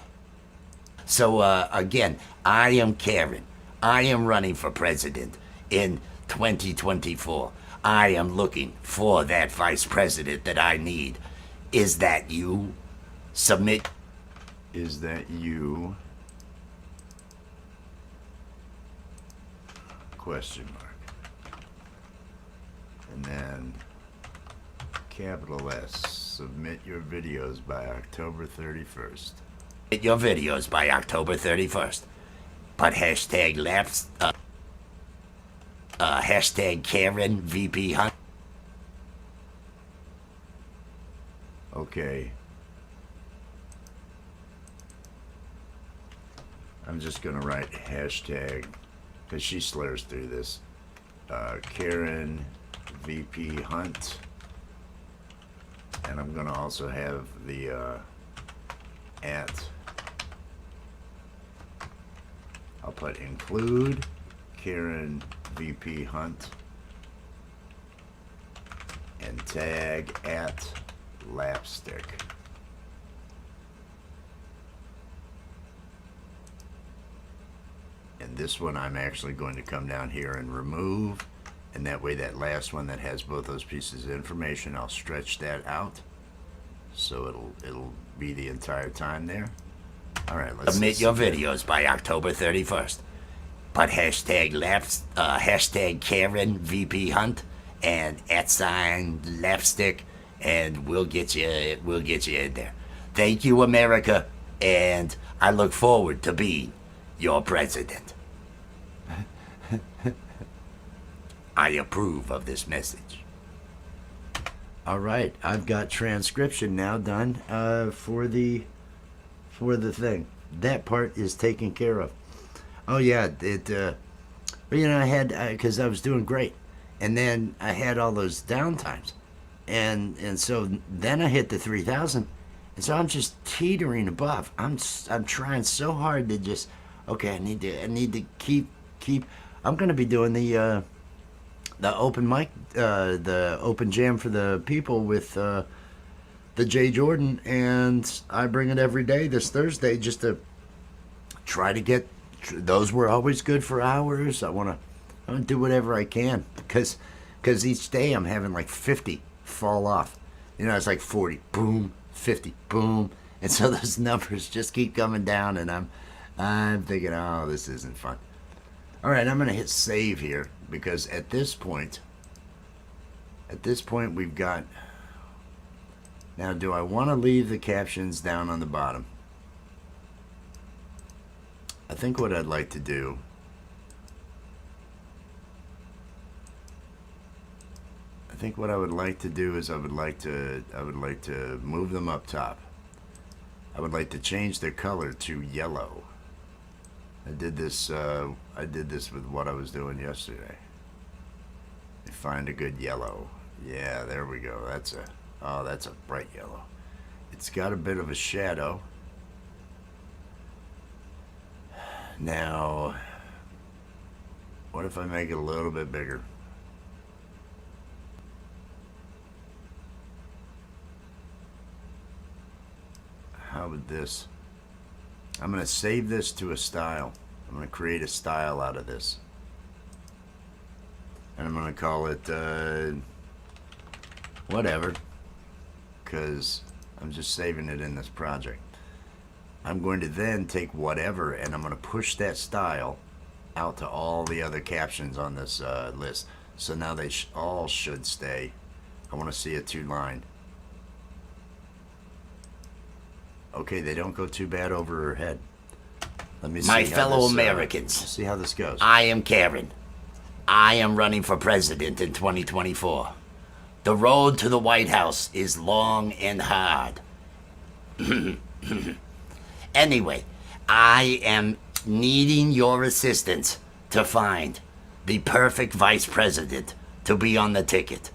So again, I am Karen. I am running for president in 2024. I am looking for that vice president that I need. Is that you? Submit. Is that you? Question mark. And then capital S. Submit your videos by October 31st. Submit your videos by October 31st. But hashtag laps. Hashtag Karen VP Hunt. Okay. I'm just gonna write hashtag, because she slurs through this. Karen VP Hunt. And I'm gonna also have the at. I'll put include Karen VP Hunt and tag at Lapstick. And this one I'm actually going to come down here and remove, and that way that last one that has both those pieces of information, I'll stretch that out so it'll be the entire time there. All right, let's submit your videos by October 31st. But hashtag hashtag Karen VP Hunt and @Lapstick, and we'll get you in there. Thank you, America, and I look forward to being your president. I approve of this message. All right, I've got transcription now done for the thing. That part is taken care of. Oh yeah, I had, because I was doing great, and then I had all those downtimes, and so then I hit the 3,000, and so I'm just teetering above. I'm trying so hard to just, okay, I need to keep. I'm gonna be doing the open mic, the open jam for the people with the Jay Jordan, and I bring it every day this Thursday just to try to get. Those were always good for hours. I want to do whatever I can because each day I'm having like 50 fall off. You know, it's like 40, boom, 50, boom, and so those numbers just keep coming down, and I'm thinking, oh, this isn't fun. All right, I'm gonna hit save here because at this point we've got. Now, do I want to leave the captions down on the bottom? I think what I'd like to do what I would like to do is I would like to move them up top. I would like to change their color to yellow. I did this with what I was doing yesterday. Find a good yellow. Yeah, there we go. That's a bright yellow. It's got a bit of a shadow. Now, what if I make it a little bit bigger? How would this? I'm going to save this to a style. I'm going to create a style out of this. And I'm going to call it whatever, because I'm just saving it in this project. I'm going to then take whatever and I'm going to push that style out to all the other captions on this list. So now they all should stay. I want to see a 2-line. Okay, they don't go too bad over her head. Let me see. My fellow Americans, see how this goes. I am Karen. I am running for president in 2024. The road to the White House is long and hard. Anyway, I am needing your assistance to find the perfect vice president to be on the ticket.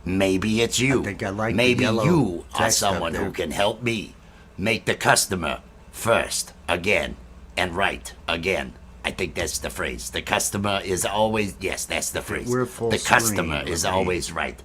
Maybe it's you. I think I like Maybe the yellow you are text up someone there. who can help me make the customer first again and right again. I think that's the phrase. The customer is always, yes, that's the phrase. We're full the customer screen, is right? always right.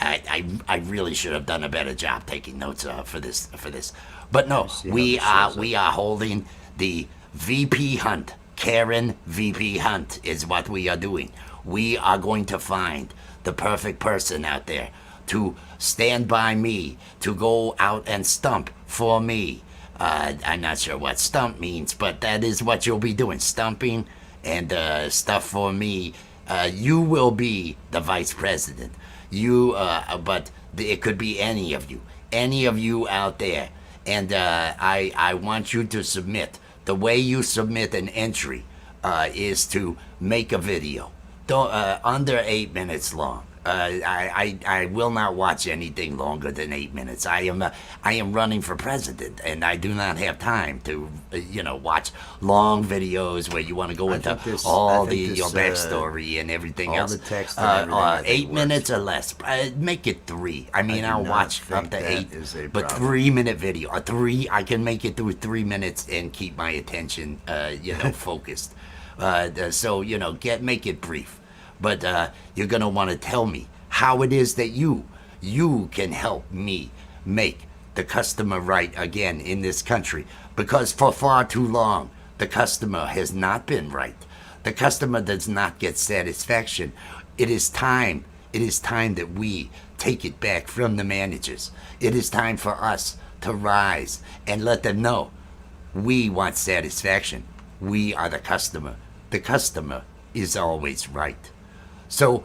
I really should have done a better job taking notes for this. But no, we are holding the VP hunt. Karen VP hunt is what we are doing. We are going to find the perfect person out there to stand by me, to go out and stump for me. I'm not sure what stump means, but that is what you'll be doing, stumping and stuff for me. You will be the vice president. But it could be any of you out there. And I want you to submit. The way you submit an entry is to make a video, under 8 minutes long. I will not watch anything longer than 8 minutes. I am running for president, and I do not have time to watch long videos where you want to go into your backstory and everything else. All the text and everything. 8 minutes or less. Make it 3. I mean, I'll watch up to 8, but problem. 3-minute video. I can make it through 3 minutes and keep my attention, focused. So make it brief. But you're going to want to tell me how it is that you can help me make the customer right again in this country. Because for far too long, the customer has not been right. The customer does not get satisfaction. It is time that we take it back from the managers. It is time for us to rise and let them know we want satisfaction. We are the customer. The customer is always right. So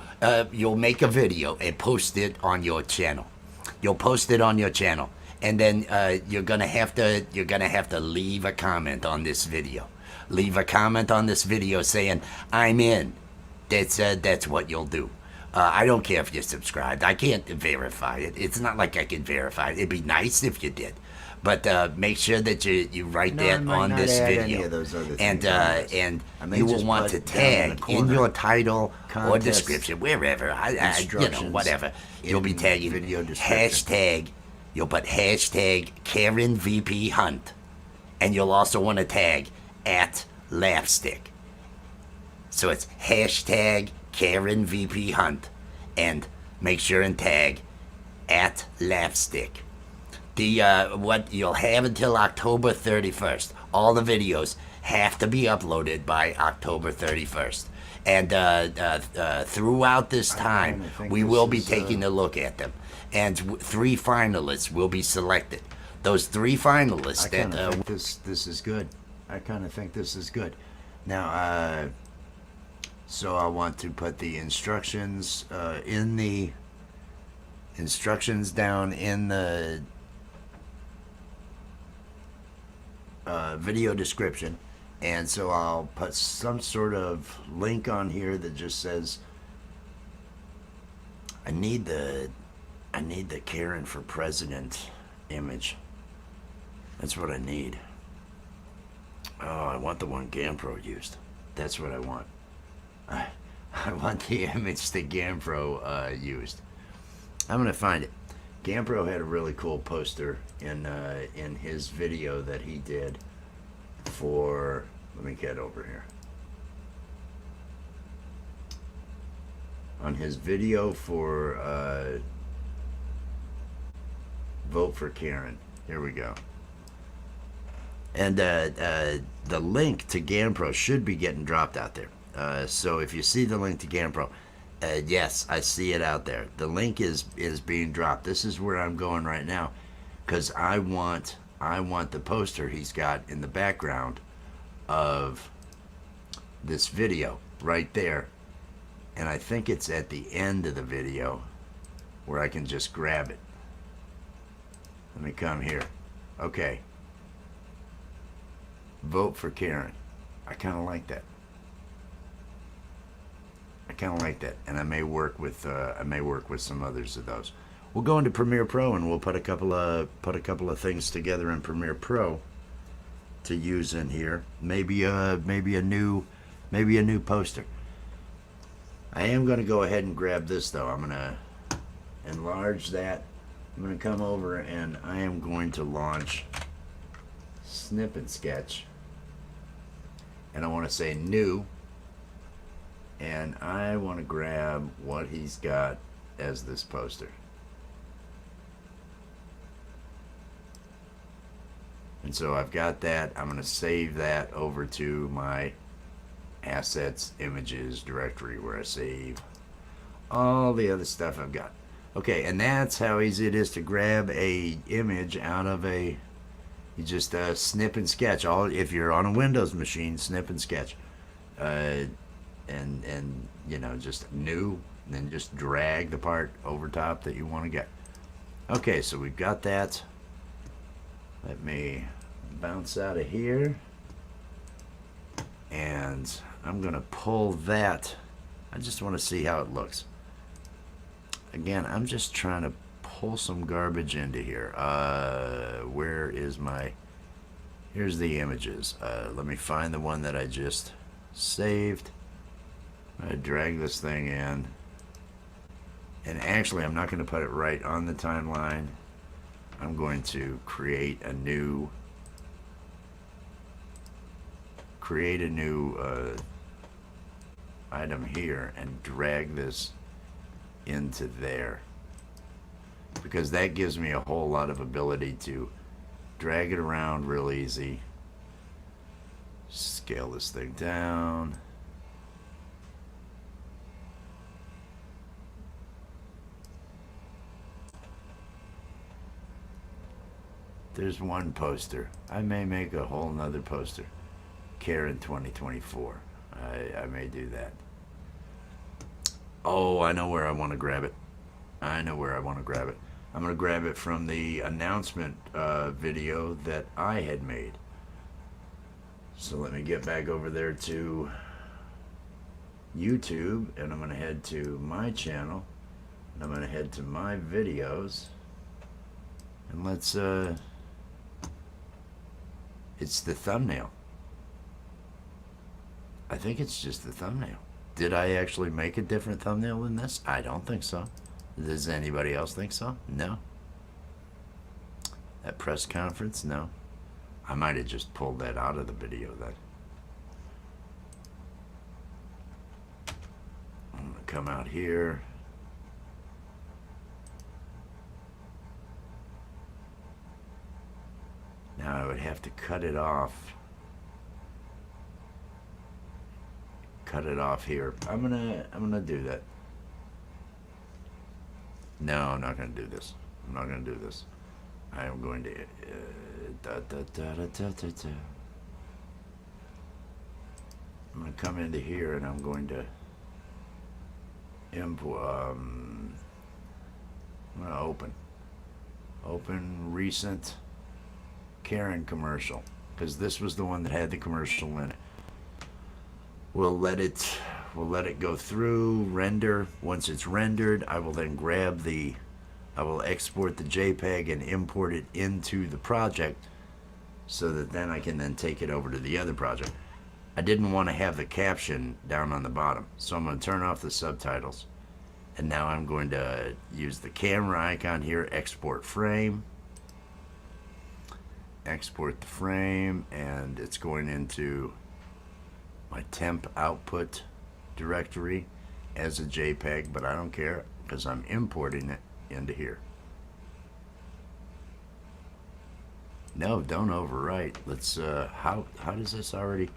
you'll make a video and post it on your channel. And then you're gonna have to leave a comment on this video. Leave a comment on this video saying I'm in. That's what you'll do. I don't care if you're subscribed. I can't verify it. It's not like I can verify it. It'd be nice if you did. But make sure that you write No, I that might on not this add video. any of those other and things on this. and I may you will just want to put down in the tag in corner, your title or contest description, wherever, instructions whatever. You'll be in tagging video description. hashtag. You'll put hashtag Karen VP Hunt, and you'll also want to tag at Lapstick. So it's hashtag Karen VP Hunt, and make sure and tag at Lapstick. The what you'll have until October 31st. All the videos have to be uploaded by October 31st. And throughout this time, kinda think we this will be is, taking a look at them. And 3 finalists will be selected. Those 3 finalists I kind that of think this is good. I kind of think this is good. Now, so I want to put the instructions in the instructions down in the video description, and so I'll put some sort of link on here that just says I need the Karen for President image. That's what I need. Oh, I want the one GamePro used. That's what I want. I want the image that GamePro used. I'm gonna find it. GamePro had a really cool poster in his video that he did for. Let me get over here. On his video for Vote for Karen. Here we go. And the link to GamePro should be getting dropped out there. So if you see the link to GamePro, yes, I see it out there. The link is being dropped. This is where I'm going right now, because I want the poster he's got in the background of this video right there, and I think it's at the end of the video where I can just grab it. Let me come here. Okay. Vote for Karen. I kind of like that. I kind of like that, and I may work with some others of those. We'll go into Premiere Pro and we'll put a couple of things together in Premiere Pro to use in here. Maybe a new poster. I am going to go ahead and grab this though. I'm going to enlarge that. I'm going to come over and I am going to launch Snip and Sketch, and I want to say new. And I want to grab what he's got as this poster. And so I've got that. I'm going to save that over to my assets, images directory where I save all the other stuff I've got. Okay, and that's how easy it is to grab a image out of a, you just snip and sketch. All, if you're on a Windows machine, snip and sketch. And you know, just new, and then just drag the part over top that you want to get. Okay, so we've got that. Let me bounce out of here, and I'm gonna pull that. I just want to see how it looks. Again, I'm just trying to pull some garbage into here. Where is my, here's the images. Let me find the one that I just saved. I drag this thing in, and actually I'm not going to put it right on the timeline. I'm going to create a new item here and drag this into there, because that gives me a whole lot of ability to drag it around real easy. Scale this thing down. There's one poster. I may make a whole nother poster. Karen 2024. I may do that. Oh, I know where I want to grab it. I'm going to grab it from the announcement video that I had made. So let me get back over there to YouTube, and I'm going to head to my channel, and I'm going to head to my videos, and let's It's the thumbnail. I think it's just the thumbnail. Did I actually make a different thumbnail than this? I don't think so. Does anybody else think so? No. That press conference? No. I might have just pulled that out of the video then. I'm going to come out here. Now I would have to cut it off. Cut it off here. I'm gonna do that. No, I'm not gonna do this. I'm not gonna do this. I am going to I'm gonna come into here and I'm going to import. I'm gonna open recent Karen commercial, because this was the one that had the commercial in it. We'll let it go through, render. Once it's rendered, I will then I will export the JPEG and import it into the project, so that then I can then take it over to the other project. I didn't want to have the caption down on the bottom, so I'm going to turn off the subtitles. And now I'm going to use the camera icon here, export frame. Export the frame, and it's going into my temp output directory as a JPEG, but I don't care because I'm importing it into here. No, don't overwrite. Let's how does this already?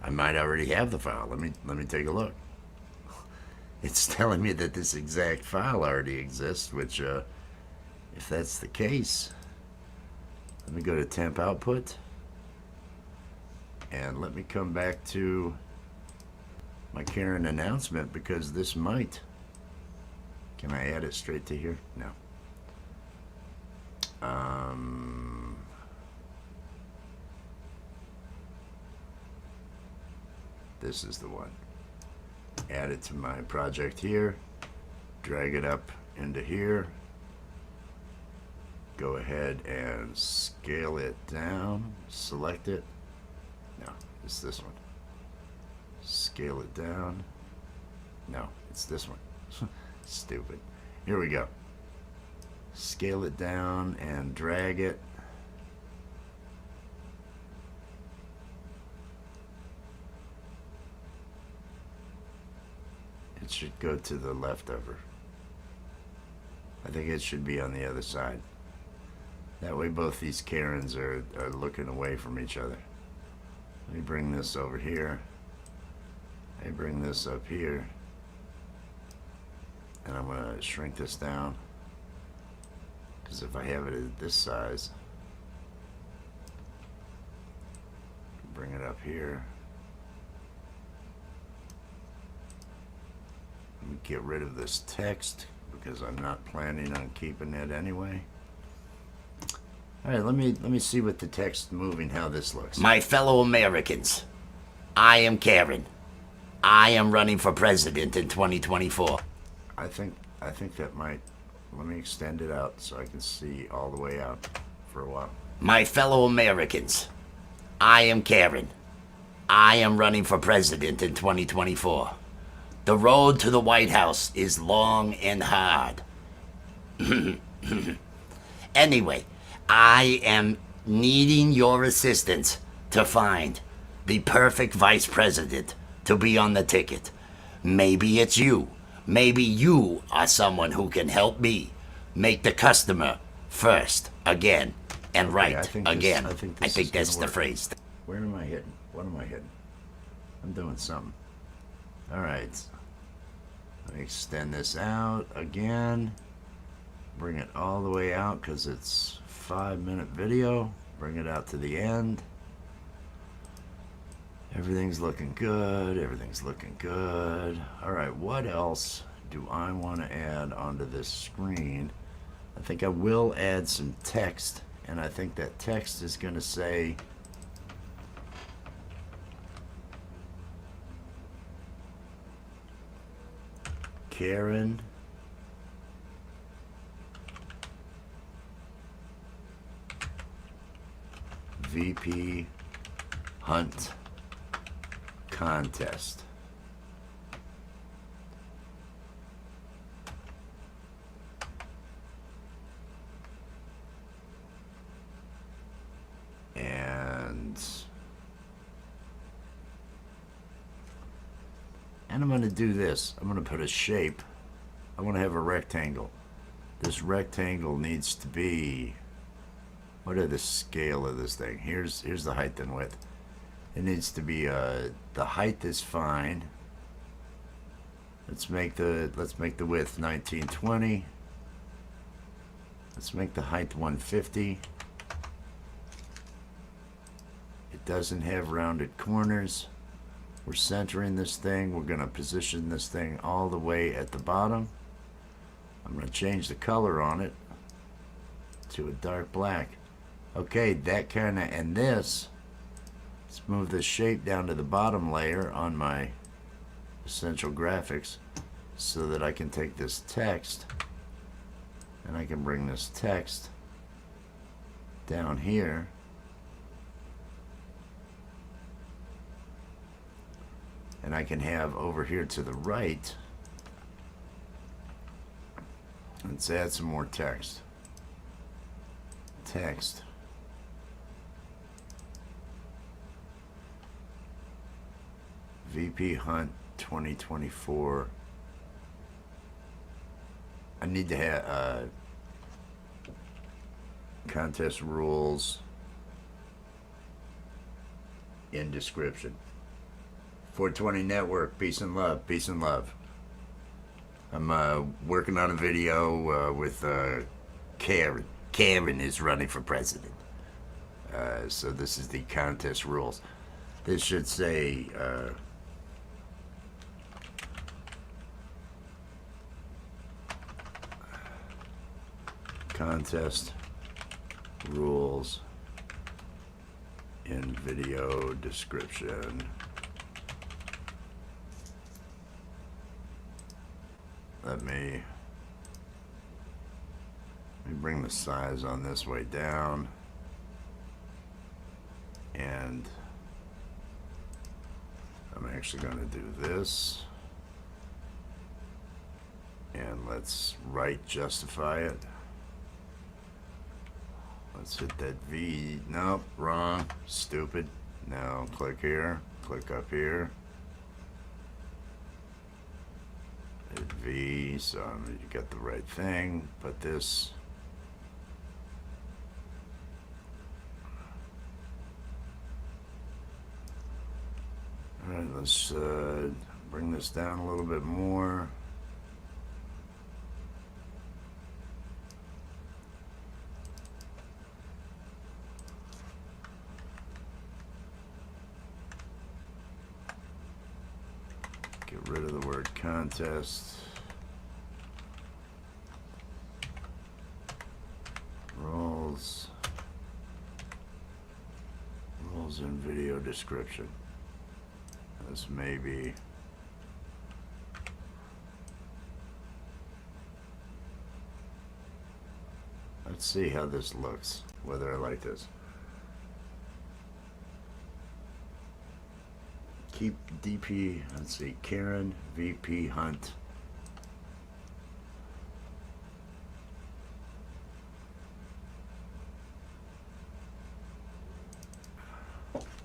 I might already have the file. Let me take a look. It's telling me that this exact file already exists, which if that's the case, let me go to temp output and let me come back to my Karen announcement, because this might. Can I add it straight to here? No. This is the one. Add it to my project here, drag it up into here, go ahead and scale it down, select it. No, it's this one. Scale it down. No, it's this one. Stupid. Here we go. Scale it down and drag it. It should go to the left of her. I think it should be on the other side. That way both these Karens are looking away from each other. Let me bring this over here. I bring this up here. And I'm going to shrink this down, because if I have it at this size, bring it up here. Let me get rid of this text, because I'm not planning on keeping it anyway. All right, let me see what the text moving, how this looks. My fellow Americans, I am Karen. I am running for president in 2024. I think that might. Let me extend it out so I can see all the way out for a while. My fellow Americans, I am Karen. I am running for president in 2024. The road to the White House is long and hard. Anyway, I am needing your assistance to find the perfect vice president to be on the ticket. Maybe it's you. Maybe you are someone who can help me make the customer first again and right again. I think that's the phrase. Where am I hitting? What am I hitting? I'm doing something. All right. Let me extend this out again. Bring it all the way out, because it's a 5-minute video. Bring it out to the end. Everything's looking good. Everything's looking good. All right, what else do I want to add onto this screen? I think I will add some text, and I think that text is going to say Karen VP Hunt Contest. And I'm going to do this. I'm going to put a shape. I want to have a rectangle. This rectangle needs to be, what are the scale of this thing? Here's the height and width. It needs to be the height is fine. Let's make the width 1920. Let's make the height 150. It doesn't have rounded corners. We're centering this thing. We're going to position this thing all the way at the bottom. I'm going to change the color on it to a dark black. Okay, that kind of, and this, let's move this shape down to the bottom layer on my essential graphics so that I can take this text and I can bring this text down here. And I can have over here to the right, let's add some more text. Text. VP Hunt 2024. I need to have contest rules in description. 420 Network, peace and love, peace and love. I'm working on a video with Karen. Karen is running for president. So this is the contest rules. This should say contest rules in video description. Let me bring the size on this way down, and I'm actually going to do this, and let's right justify it. Let's hit that V. Nope, wrong, stupid. Now click here, click up here. Hit V, so you got the right thing. Put this. All right, let's bring this down a little bit more. Get rid of the word contest. Rules in video description. This may be, let's see how this looks, whether I like this. Keep DP, let's see, Karen, VP Hunt.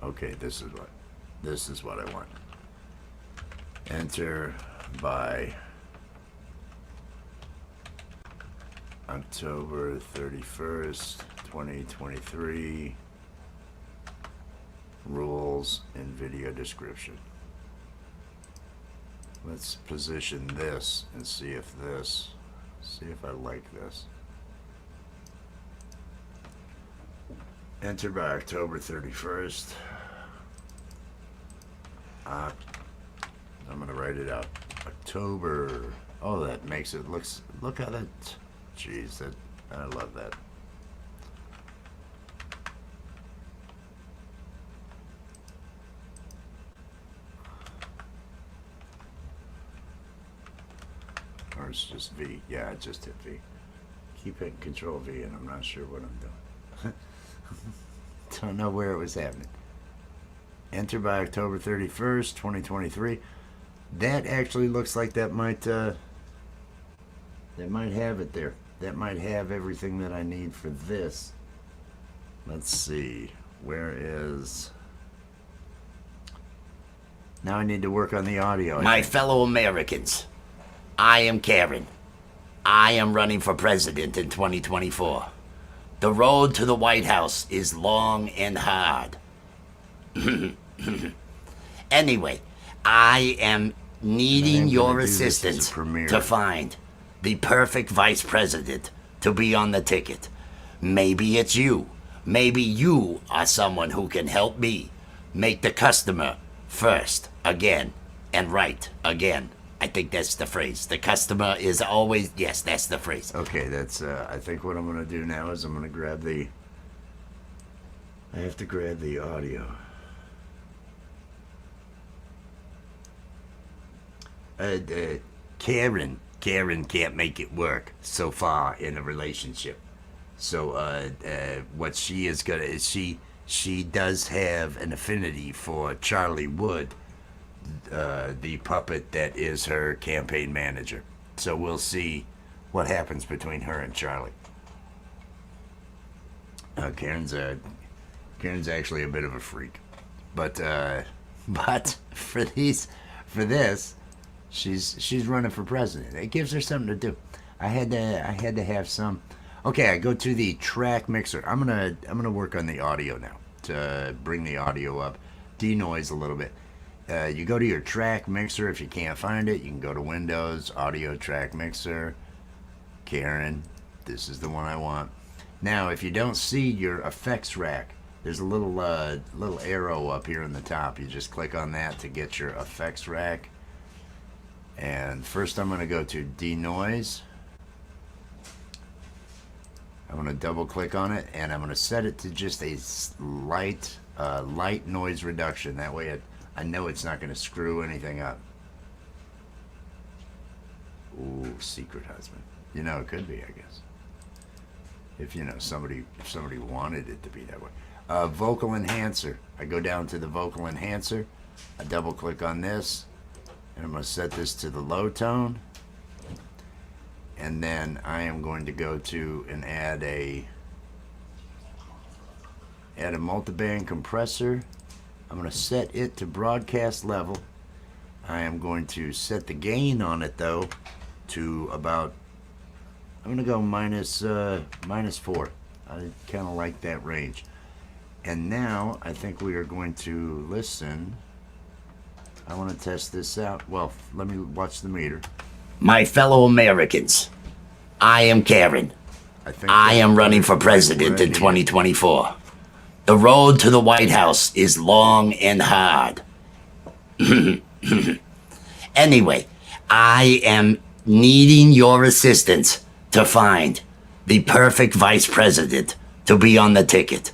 Okay, this is what I want. Enter by October 31st, 2023. Rules in video description. Let's position this and see if I like this. Enter by October 31st. I'm gonna write it out. October. Oh, that makes it look how that. Jeez, I love that. Or it's just V. Yeah, I just hit V. Keep hitting Control V, and I'm not sure what I'm doing. don't know where it was happening. Enter by October 31st, 2023. That actually looks like that might have it there. That might have everything that I need for this. Let's see. Where is... Now I need to work on the audio. My fellow Americans, I am Karen. I am running for president in 2024. The road to the White House is long and hard. Anyway, I am needing your assistance to find the perfect vice president to be on the ticket. Maybe it's you. Maybe you are someone who can help me make the customer first again and right again. I think that's the phrase. The customer is always... Yes, that's the phrase. Okay, that's... I think what I'm going to do now is I'm going to grab the... I have to grab the audio. Karen can't make it work so far in a relationship. So what she is gonna is she does have an affinity for Charlie Wood, the puppet that is her campaign manager. So we'll see what happens between her and Charlie. Karen's actually a bit of a freak, but for this, she's running for president. It gives her something to do. I had to have some. Okay, I go to the track mixer. I'm gonna work on the audio now to bring the audio up, denoise a little bit. You go to your track mixer. If you can't find it, you can go to Windows, Audio Track Mixer. Karen, this is the one I want. Now, if you don't see your effects rack, there's a little arrow up here in the top. You just click on that to get your effects rack. And first, I'm going to go to denoise. I'm going to double click on it, and I'm going to set it to just a light noise reduction. That way I know it's not going to screw anything up. Ooh, secret husband. You know, it could be, I guess. If somebody wanted it to be that way. Vocal enhancer. I go down to the vocal enhancer. I double click on this, and I'm going to set this to the low tone. And then I am going to go to and add a multiband compressor. I'm going to set it to broadcast level. I am going to set the gain on it though to about, I'm going to go minus 4. I kind of like that range. And now I think we are going to listen. I want to test this out. Well, let me watch the meter. My fellow Americans, I am Karen. I am running for president in 2024. The road to the White House is long and hard. Anyway, I am needing your assistance to find the perfect vice president to be on the ticket.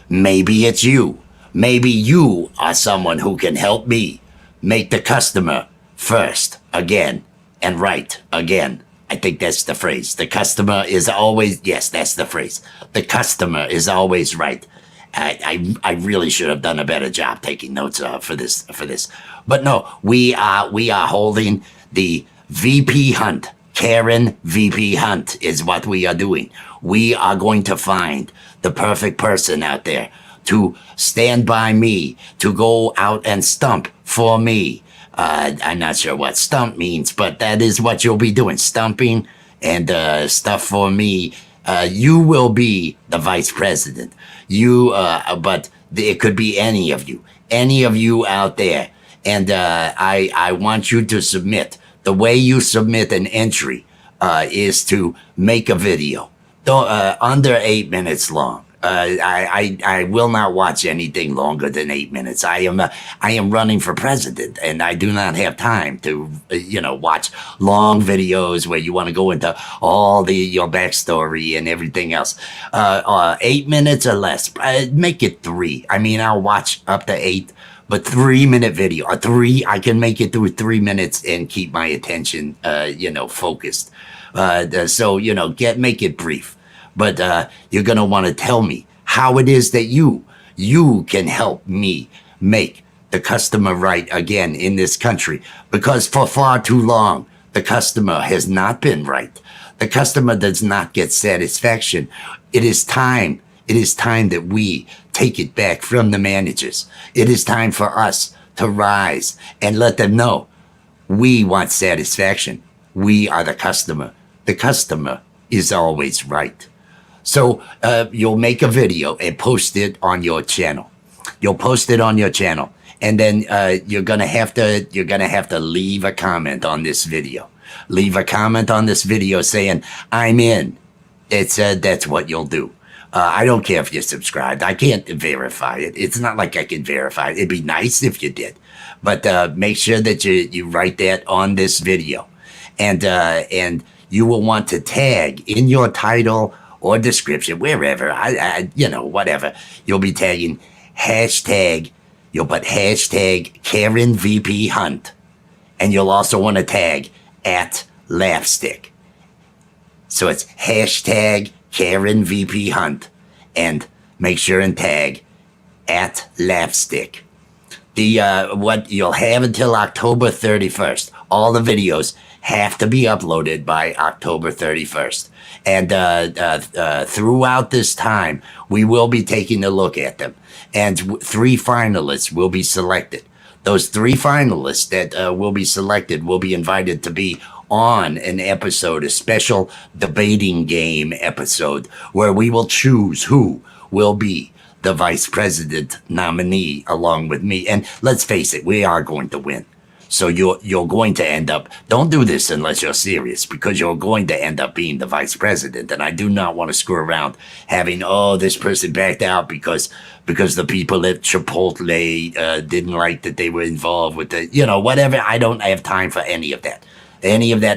Maybe it's you. Maybe you are someone who can help me make the customer first again and right again. I think that's the phrase. The customer is always... Yes, that's the phrase. The customer is always right. I really should have done a better job taking notes for this. But no, we are holding the VP hunt. Karen VP hunt is what we are doing. We are going to find the perfect person out there to stand by me, to go out and stump for me. I'm not sure what stump means, but that is what you'll be doing. Stumping and stuff for me. You will be the vice president. But it could be any of you out there. And I want you to submit. The way you submit an entry is to make a video. Under 8 minutes long. I will not watch anything longer than 8 minutes. I am running for president, and I do not have time to watch long videos where you want to go into all your backstory and everything else. 8 minutes or less. Make it 3. I mean, I'll watch up to 8. But 3-minute video, I can make it through 3 minutes and keep my attention, focused. So make it brief. But you're gonna want to tell me how it is that you You can help me make the customer right again in this country, because for far too long, the customer has not been right. The customer does not get satisfaction. It is time. It is time that we take it back from the managers. It is time for us to rise and let them know we want satisfaction. We are the customer. The customer is always right. So you'll make a video and post it on your channel. You'll post it on your channel, and then you're gonna have to leave a comment on this video. Leave a comment on this video saying I'm in. That's what you'll do. I don't care if you're subscribed. I can't verify it. It's not like I can verify it. It'd be nice if you did, but make sure that you write that on this video, and you will want to tag in your title or description, wherever, whatever. You'll be tagging hashtag. You'll put hashtag Karen VP Hunt, and you'll also want to tag @Laughstick. So it's hashtag Karen VP Hunt, and make sure and tag @Laughstick. What you'll have until October 31st. All the videos have to be uploaded by October 31st. And throughout this time, we will be taking a look at them. And 3 finalists will be selected. Those 3 finalists that will be selected will be invited to be on an episode, a special debating game episode, where we will choose who will be the vice president nominee along with me. And let's face it, we are going to win. So you're going to end up, don't do this unless you're serious, because you're going to end up being the vice president. And I do not want to screw around having, this person backed out because the people at Chipotle didn't like that they were involved with the, whatever. I don't have time for any of that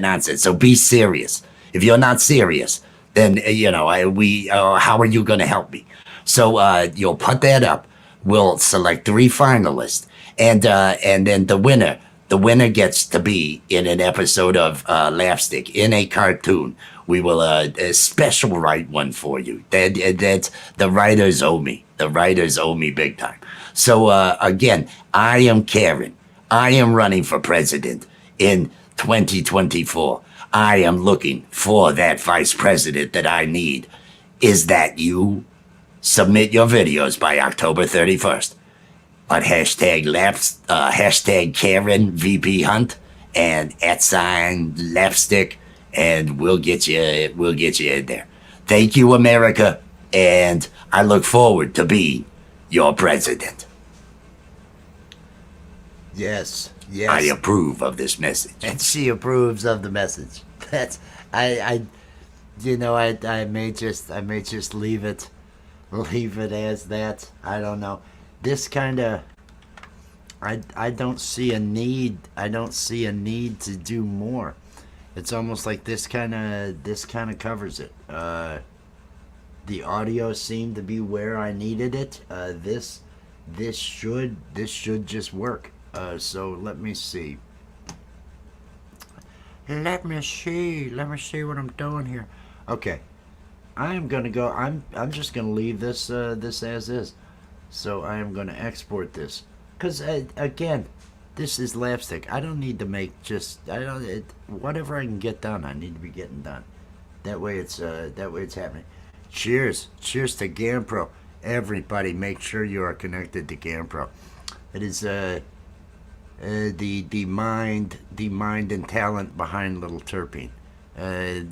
nonsense. So be serious. If you're not serious, then, how are you going to help me? So you'll put that up. We'll select 3 finalists, and then the winner gets to be in an episode of Laughstick, in a cartoon. We will a special write one for you. That the writers owe me. The writers owe me big time. So again, I am Karen. I am running for president in 2024. I am looking for that vice president that I need. Is that you? Submit your videos by October 31st. On hashtag Karen VP Hunt and @Laughstick, and we'll get you in there. Thank you, America, and I look forward to being your president. Yes. I approve of this message. And she approves of the message. That's I may just leave it as that. I don't know. This kind of I don't see a need. I don't see a need to do more. It's almost like this kind of covers it. The audio seemed to be where I needed it. This should just work. So let me see. Let me see what I'm doing here. Okay, I am gonna go. I'm just gonna leave this this as is. So I am gonna export this, cause again, this is Laughstick. I don't need to make whatever I can get done. I need to be getting done. That way it's happening. Cheers to GamPro. Everybody, make sure you are connected to GamPro. It is the mind and talent behind Little Terpene.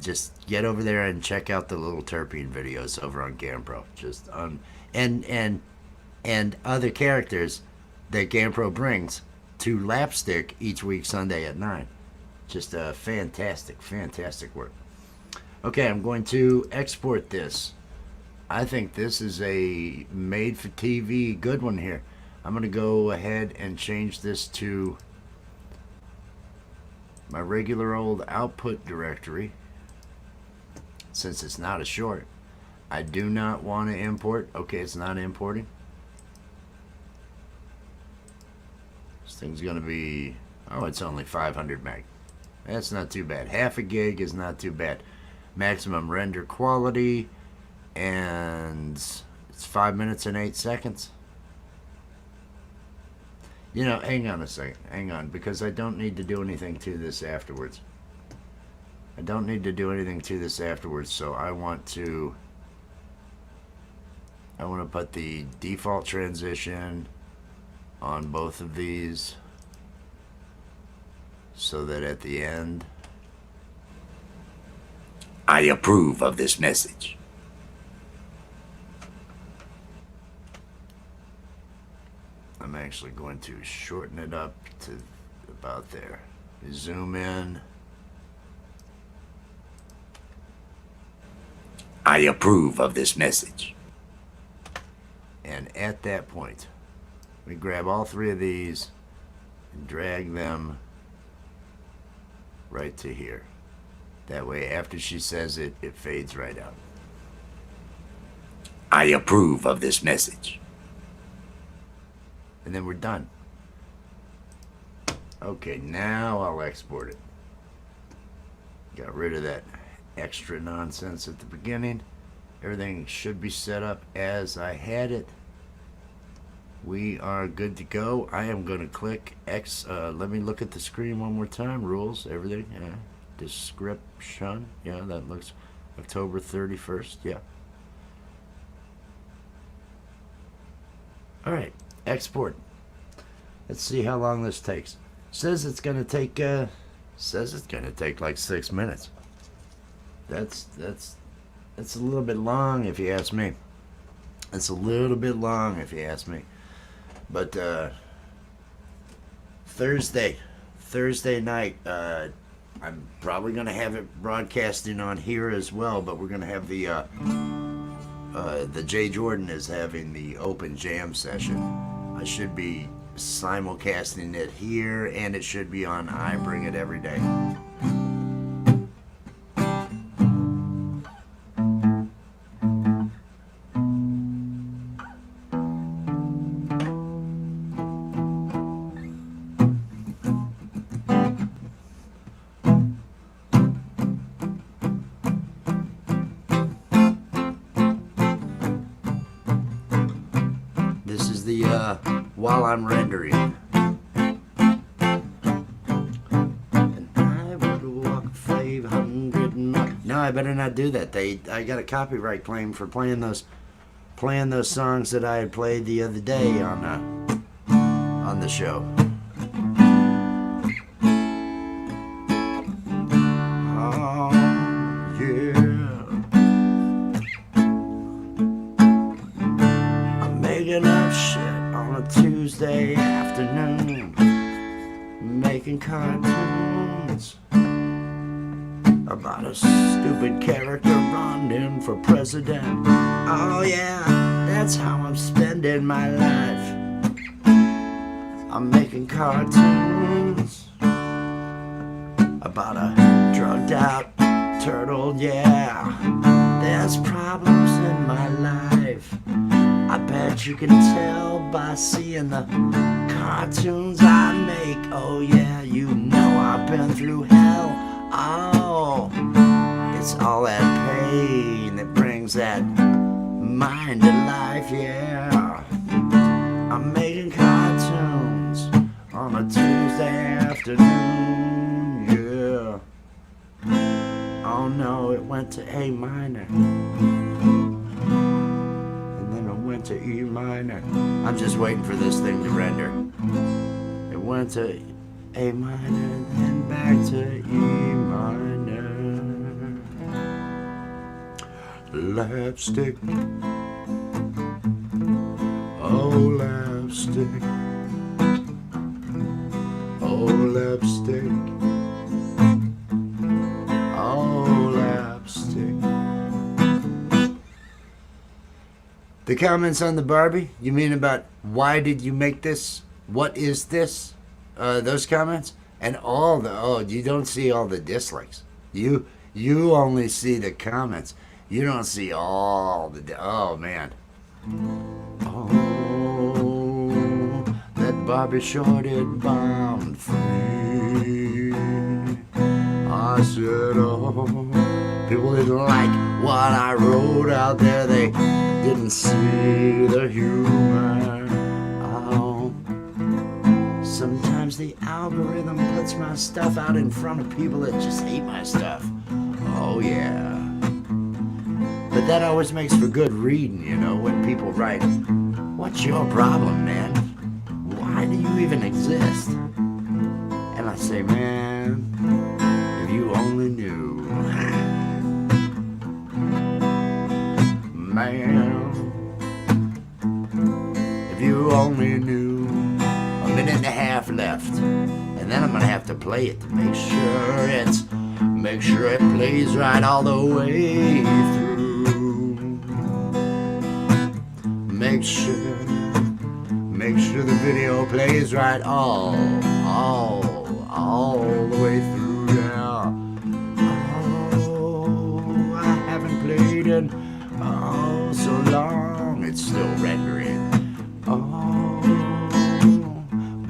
Just get over there and check out the Little Terpene videos over on GamPro. Just and other characters that GamPro brings to Lapstick each week Sunday at 9. Just fantastic work. Okay, I'm going to export this. I think this is a made for TV good one here. I'm going to go ahead and change this to my regular old output directory, since it's not a short. I do not want to import. Okay, it's not importing. This thing's going to be, it's only 500 meg. That's not too bad. Half a gig is not too bad. Maximum render quality, and It's 5 minutes and 8 seconds. You know, hang on a second. Hang on, because I don't need to do anything to this afterwards. I don't need to do anything to this afterwards, so I want to put the default transition on both of these so that at the end I approve of this message. I'm actually going to shorten it up to about there. Zoom in. I approve of this message. And at that point, we grab all three of these and drag them right to here. That way, after she says it, it fades right out. I approve of this message. And then we're done. Okay, now I'll export it. Got rid of that extra nonsense at the beginning. Everything should be set up as I had it. We are good to go. I am going to click X. Let me look at the screen one more time. Rules, everything. Description. Yeah, that looks October 31st. Yeah. All right. Export. Let's see how long this takes. Says it's going to take like 6 minutes. That's a little bit long if you ask me. It's a little bit long if you ask me. But Thursday night, I'm probably going to have it broadcasting on here as well, but we're going to have the Jay Jordan is having the open jam session. I should be simulcasting it here, and it should be on I Bring It Every Day. This is the while I'm rendering. And I would walk 500 miles. No, I better not do that. I got a copyright claim for playing those songs that I had played the other day on the show. Oh yeah. I'm making up shit on a Tuesday afternoon, making cartoons about a stupid character running for president. Oh yeah, that's how I'm spending my life. I'm making cartoons about a drugged out turtle, yeah. There's problems in my life. I bet you can tell by seeing the cartoons I make. Oh yeah, you know I've been through hell. Oh, it's all that pain that brings that mind to life, yeah. I'm making cartoons on a Tuesday afternoon, yeah. Oh no, it went to A minor. Went to E minor. I'm just waiting for this thing to render. It went to A minor, then back to E minor. Lapstick. Oh, lapstick. Oh, lapstick. Oh, lapstick. The comments on the Barbie? You mean about why did you make this? What is this? Those comments? And all the, oh, you don't see all the dislikes. You only see the comments. You don't see all the, oh man. Oh, that Barbie shorted bombed free. I said, oh, people didn't like what I wrote out there. They didn't see of humor. Oh, sometimes the algorithm puts my stuff out in front of people that just hate my stuff. Oh yeah. But that always makes for good reading, you know, when people write, "What's your problem, man? Why do you even exist?" And I say, man, if you only knew. Man, if you only knew. A minute and a half left. And then I'm gonna have to play it to make sure it plays right all the way through. Make sure the video plays right all the way through, yeah. Oh, I haven't played in so long, it's still rendering. Oh,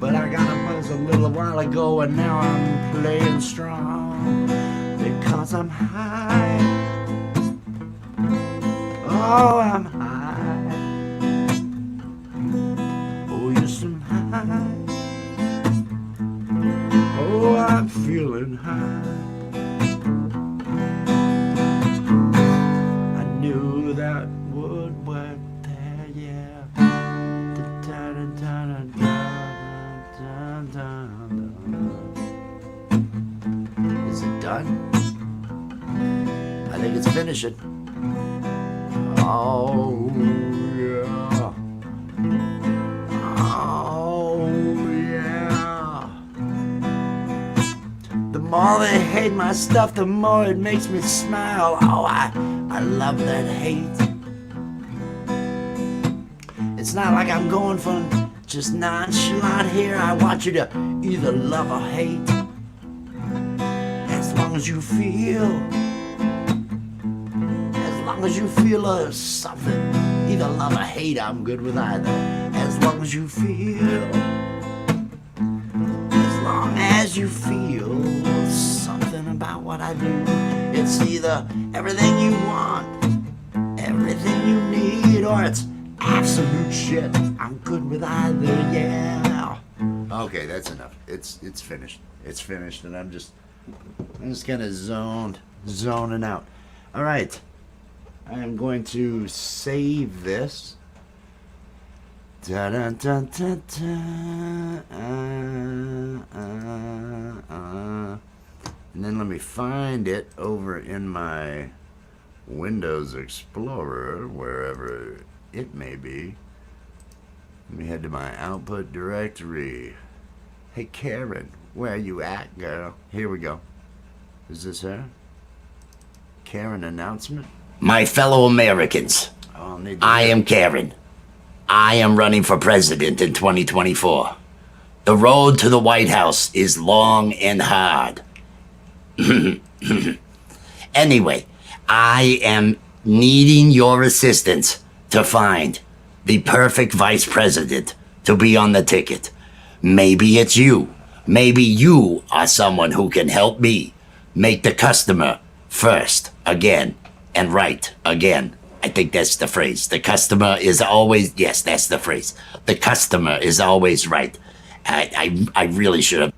but I got a buzz a little while ago and now I'm playing strong because I'm high. Oh, I'm high. Oh, yes, I'm high. Oh, I'm feeling high. I knew that would work there, yeah. Is it done? I think it's finishing. Oh, yeah. Oh, yeah. The more they hate my stuff, the more it makes me smile. Oh, I love that hate. It's not like I'm going for just nonchalant here. I want you to either love or hate. As long as you feel something, either love or hate, I'm good with either. As long as you feel something about what I do, it's either everything you want, everything you need, or it's absolute shit. I'm good with either, yeah. Okay, that's enough. It's finished. It's finished, and I'm just kind of zoning out. All right, I am going to save this. Da da da da da. And then let me find it over in my Windows Explorer, wherever it may be. Let me head to my output directory. Hey Karen, where you at, girl? Here we go. Is this her? Karen announcement? My fellow Americans, I am Karen. I am running for president in 2024. The road to the White House is long and hard. Anyway, I am needing your assistance to find the perfect vice president to be on the ticket. Maybe it's you. Maybe you are someone who can help me make the customer first again and right again. I think that's the phrase. The customer is always, yes, that's the phrase. The customer is always right. I really should have.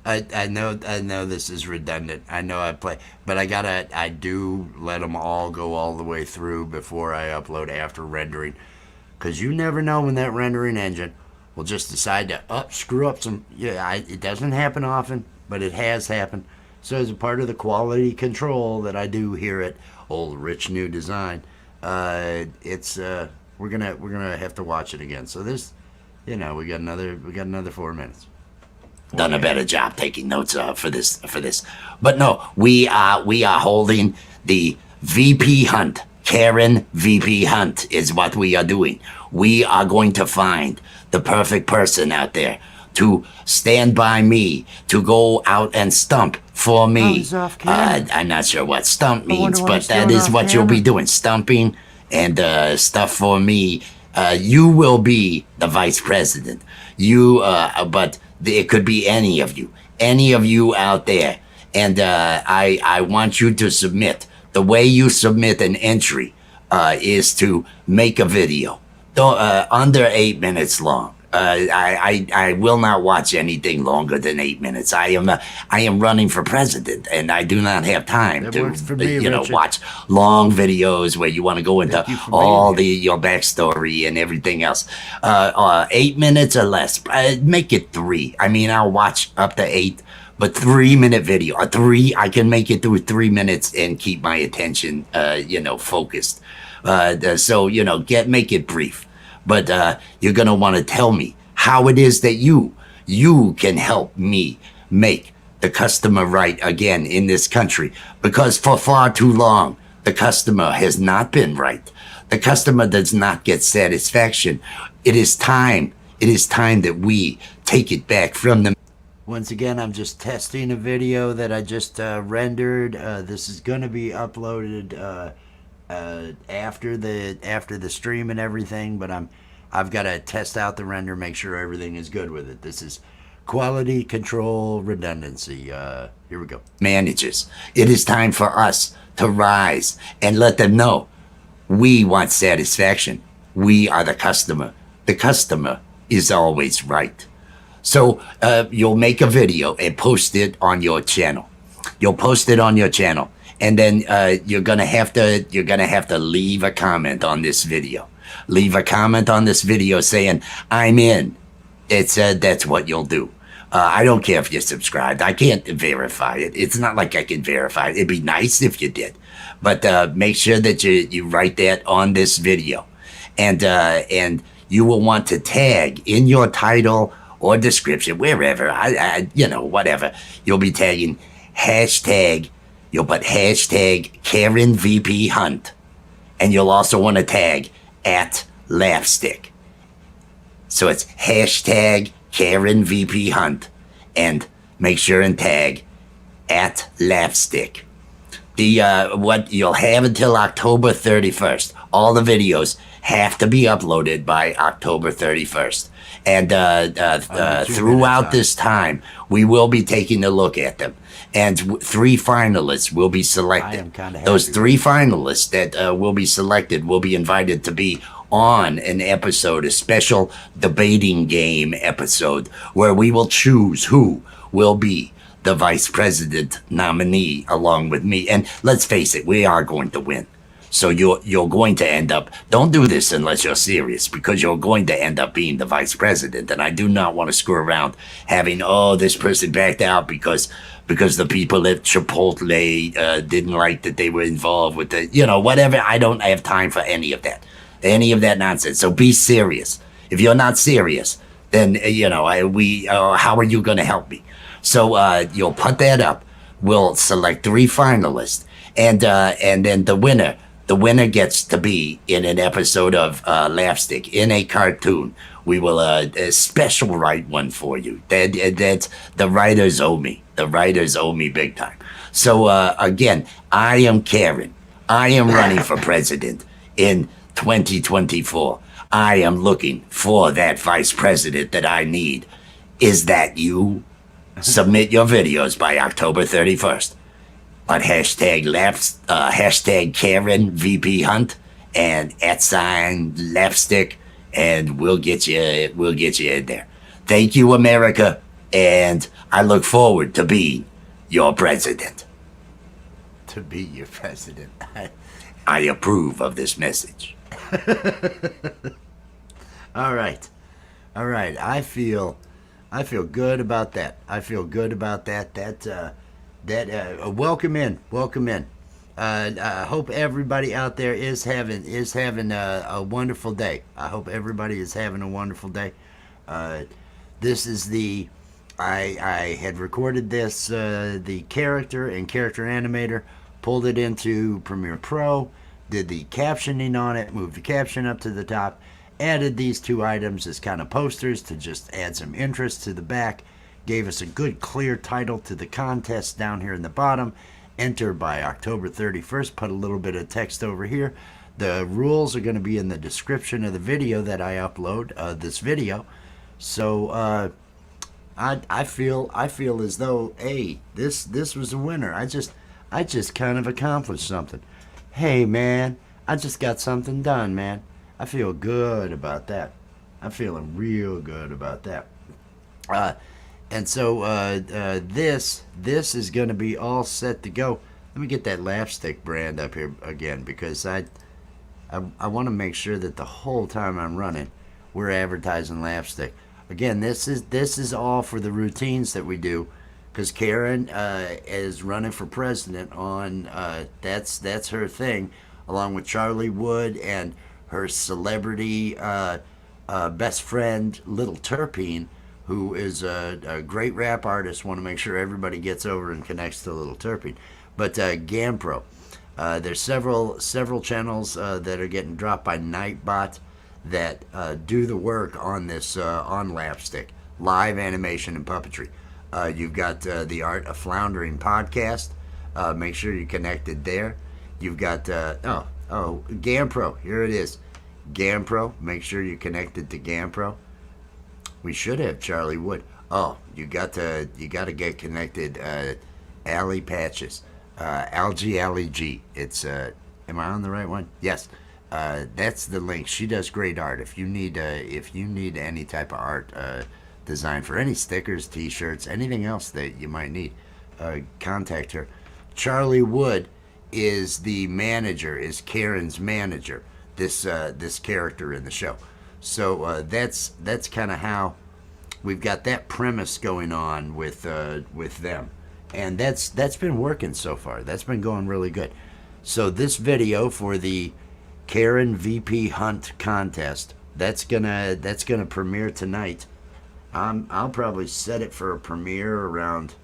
I know this is redundant. I know I play, but I do let them all go all the way through before I upload after rendering. Because you never know when that rendering engine will just decide to screw up some, it doesn't happen often, but it has happened. So as a part of the quality control that I do here at Old Rich New Design, we're gonna have to watch it again. So this, we got another 4 minutes. Done a better job taking notes for this. But no, we are holding the VP hunt. Karen VP hunt is what we are doing. We are going to find the perfect person out there to stand by me, to go out and stump for me. I'm not sure what stump means, but that is what you'll be doing, stumping and stuff for me. You will be the vice president. But it could be any of you out there. And I want you to submit. The way you submit an entry is to make a video. Don't under 8 minutes long. I will not watch anything longer than 8 minutes. I am running for president, and I do not have time That to works for me, Richard. watch long videos where you want to go into Thank you for all being here. your backstory and everything else. 8 minutes or less. Make it 3. I mean, I'll watch up to 8. But 3 minute video, I can make it through 3 minutes and keep my attention, focused. So make it brief. But you're gonna want to tell me how it is that you can help me make the customer right again in this country, because for far too long the customer has not been right. The customer does not get satisfaction. It is time. It is time that we take it back from them. Once again, I'm just testing a video that I just rendered. This is going to be uploaded after the stream and everything, but I've got to test out the render, make sure everything is good with it. This is quality control redundancy. Here we go. Managers, it is time for us to rise and let them know we want satisfaction. We are the customer. The customer is always right. So you'll make a video and post it on your channel. You'll post it on your channel, and then you're gonna have to leave a comment on this video. Leave a comment on this video saying I'm in. That's what you'll do. I don't care if you're subscribed. I can't verify it. It's not like I can verify it. It'd be nice if you did, but make sure that you write that on this video, and you will want to tag in your title or description, wherever, whatever. You'll be tagging hashtag, you'll put hashtag Karen VP Hunt, and you'll also want to tag @Laughstick. So it's hashtag Karen VP Hunt, and make sure and tag @Laughstick. What you'll have until October 31st. All the videos have to be uploaded by October 31st. And throughout this time, we will be taking a look at them. And 3 finalists will be selected. I am kinda Those happy 3 finalists that will be selected will be invited to be on an episode, a special debating game episode, where we will choose who will be the vice president nominee along with me. And let's face it, we are going to win. So you're going to end up, don't do this unless you're serious, because you're going to end up being the vice president. And I do not want to screw around having, this person backed out because the people at Chipotle didn't like that they were involved with the, whatever. I don't have time for any of that nonsense. So be serious. If you're not serious, then, how are you going to help me? So you'll put that up. We'll select 3 finalists, and then the winner gets to be in an episode of Laughstick, in a cartoon. We will a special write one for you. That's the writers owe me. The writers owe me big time. So again, I am Karen. I am running for president in 2024. I am looking for that vice president that I need. Is that you? Submit your videos by October 31st. But hashtag Karen VP Hunt and @Laughstick, and we'll get you in there. Thank you, America, and I look forward to being your president. To be your president. I approve of this message. All right. I feel good about that. Welcome in. I hope everybody out there is having a wonderful day. I hope everybody is having a wonderful day. This is I had recorded this, the character and character animator, pulled it into Premiere Pro, did the captioning on it, moved the caption up to the top, added these 2 items as kind of posters to just add some interest to the back, gave us a good clear title to the contest down here in the bottom. Enter by October 31st, put a little bit of text over here. The rules are going to be in the description of the video that I upload, this video. So I feel as though, hey, this was a winner. I just kind of accomplished something. Hey man, I just got something done, man. I feel good about that. I'm feeling real good about that. And so this is going to be all set to go. Let me get that Lapstick brand up here again, because I want to make sure that the whole time I'm running, we're advertising Lapstick. Again, this is all for the routines that we do, because Karen is running for president on that's her thing, along with Charlie Wood and her celebrity best friend Little Terpene, who is a great rap artist. Want to make sure everybody gets over and connects to Little Terpene. But GamPro, there's several channels that are getting dropped by Nightbot that do the work on this on Lapstick, live animation and puppetry. You've got the Art of Floundering podcast. Make sure you're connected there. You've got GamPro. Here it is, GamPro. Make sure you're connected to GamPro. We should have Charlie Wood. Oh, you got to get connected. Allie Patches, Algie Allie G. It's am I on the right one? Yes. That's the link. She does great art. If you need any type of art design for any stickers, T-shirts, anything else that you might need, contact her. Charlie Wood is the manager. Is Karen's manager. This character in the show. So that's kind of how we've got that premise going on with them, and that's been working so far. That's been going really good. So this video for the Karen VP Hunt contest, that's gonna premiere tonight. I'll probably set it for a premiere around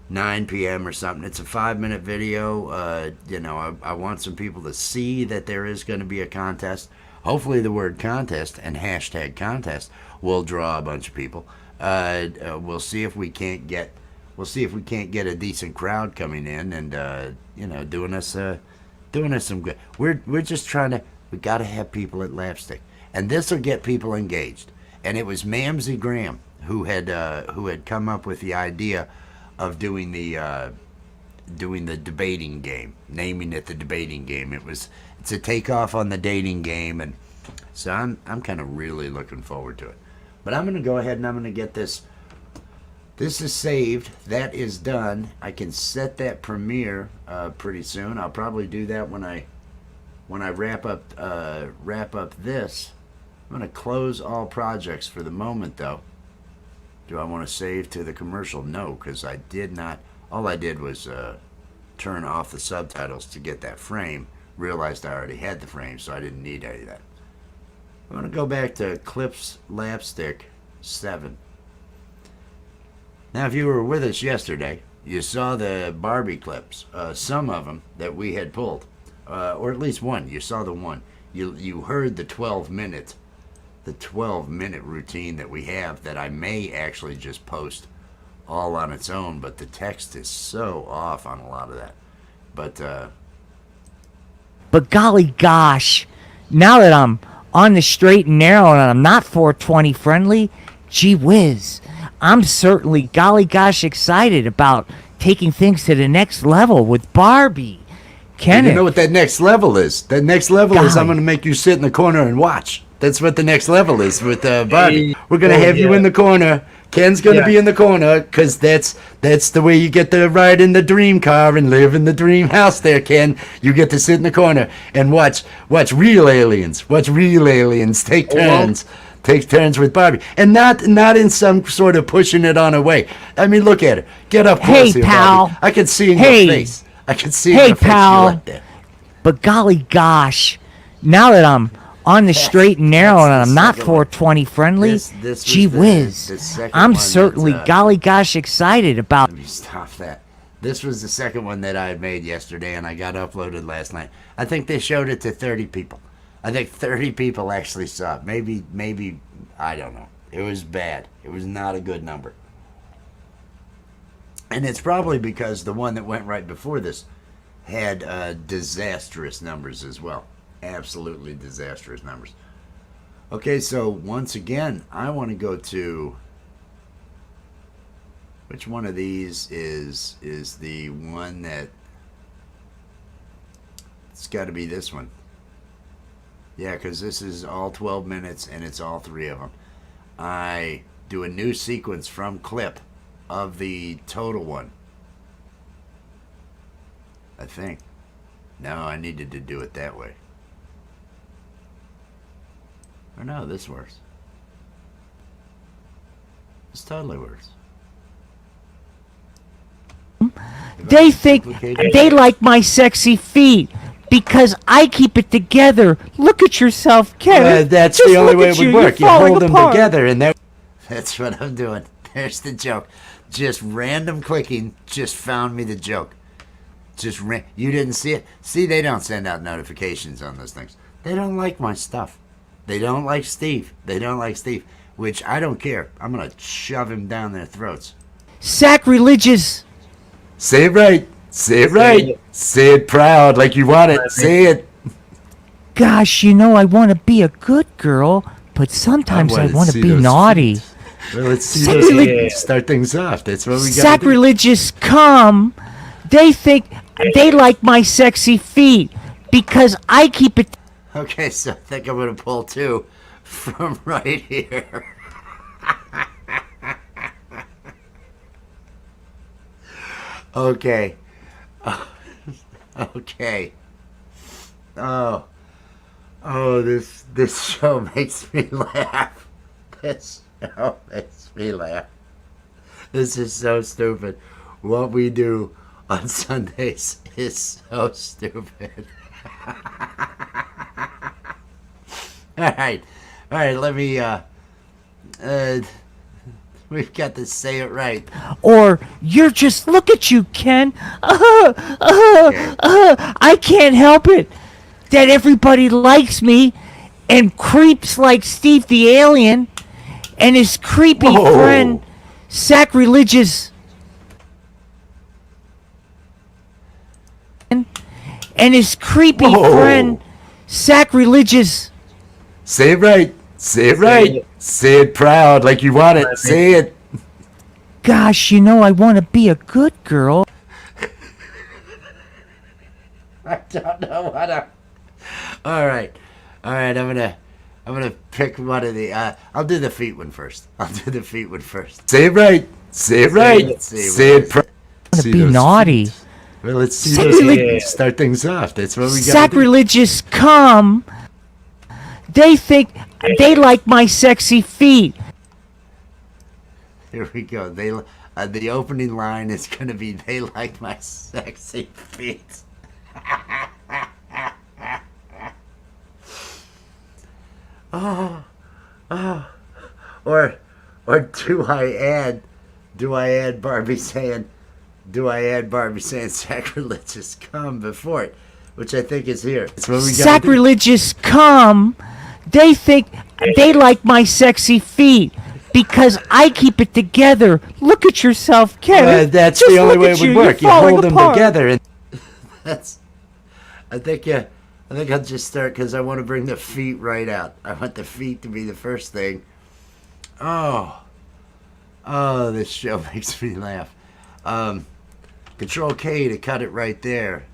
9 p.m. or something. It's a 5-minute video. I want some people to see that there is going to be a contest. Hopefully the word contest and hashtag contest will draw a bunch of people. We'll see if we can't get a decent crowd coming in and doing us some good. We're just trying to. We got to have people at Lapstick, and this will get people engaged. And it was Mamsie Graham who had come up with the idea of doing the debating game, naming it the debating game. It's a takeoff on the dating game, and so I'm kind of really looking forward to it. But I'm going to go ahead and I'm going to get this. This is saved. That is done. I can set that premiere pretty soon. I'll probably do that when I wrap up this. I'm going to close all projects for the moment, though. Do I want to save to the commercial? No, because I did not. All I did was turn off the subtitles to get that frame. Realized I already had the frame, so I didn't need any of that. I'm going to go back to Clips Lapstick 7. Now, if you were with us yesterday, you saw the Barbie clips, some of them that we had pulled, or at least one. You saw the one. You heard the 12-minute routine that we have that I may actually just post all on its own, but the text is so off on a lot of that. But golly gosh, now that I'm on the straight and narrow and I'm not 420 friendly, gee whiz, I'm certainly golly gosh excited about taking things to the next level with Barbie. Kenneth, you know what that next level is? That next level is I'm going to make you sit in the corner and watch. That's what the next level is with Barbie. We're going to have you in the corner. Ken's going to be in the corner, because that's the way you get to ride in the dream car and live in the dream house there, Ken. You get to sit in the corner and watch real aliens. Watch real aliens take turns. Take turns with Barbie. And not in some sort of pushing it on her way. I mean, look at her. Get up close here, pal. Barbie. I can see in your face. I can see in your face. Pal. You like that. But golly gosh, now that I'm on the straight and narrow and I'm not 420 friendly, gee whiz, I'm certainly golly gosh excited about. Let me stop that. This was the second one that I had made yesterday, and I got uploaded last night. I think they showed it to 30 people. I think 30 people actually saw it. Maybe, I don't know. It was bad. It was not a good number. And it's probably because the one that went right before this had disastrous numbers as well. Absolutely disastrous numbers. Okay, so once again, I want to go to... Which one of these is the one that... It's got to be this one. Yeah, because this is all 12 minutes and it's all three of them. I do a new sequence from clip of the total one. I think. No, I needed to do it that way. Or no, this works. This totally works. They think they like my sexy feet because I keep it together. Look at yourself, Kevin. That's Just the only look way at it would you. work. You're You falling hold them apart. together, and that. That's what I'm doing. There's the joke. Just random clicking just found me the joke. You didn't see it? See, they don't send out notifications on those things. They don't like my stuff. They don't like Steve. They don't like Steve, which I don't care. I'm going to shove him down their throats. Sacrilegious. Say it right. Say it right. Say it proud, like you want it. Say it. Gosh, I want to be a good girl, but sometimes I want to see be those naughty. feet. Well, let's see Sacrilege- those feet. Start things off. That's what we got to do. Sacrilegious cum. They think they like my sexy feet because I keep it. Okay, so I think I'm going to pull two from right here. Okay. Okay. Oh, this show makes me laugh. This show makes me laugh. This is so stupid. What we do on Sundays is so stupid. All right, let me, we've got to say it right. Or look at you, Ken. I can't help it that everybody likes me and creeps like Steve the Alien and his creepy Whoa. friend, Sacrilegious. And his creepy Whoa. friend, Sacrilegious. Say it right. Say it right. Say it proud, like you want it. Say it. Gosh, I want to be a good girl. I don't know what I'm... All right, I'm gonna pick one of the, I'll do the feet one first. Say it right. Say it right. Say it proud. Want to be naughty. Well, let's see those feet. Start things off. That's what we got to do. Sacrilegious cum. They think they like my sexy feet. Here we go. The opening line is gonna be, they like my sexy feet. Or do I add Barbie saying sacrilegious cum before it, which I think is here. That's what we got to do. Sacrilegious cum. They think they like my sexy feet because I keep it together. Look at yourself, Kevin. That's Just the only look way at it would you. work. You You're falling hold them apart. together. And I think I'll just start because I want to bring the feet right out. I want the feet to be the first thing. Oh, this show makes me laugh. Control K to cut it right there.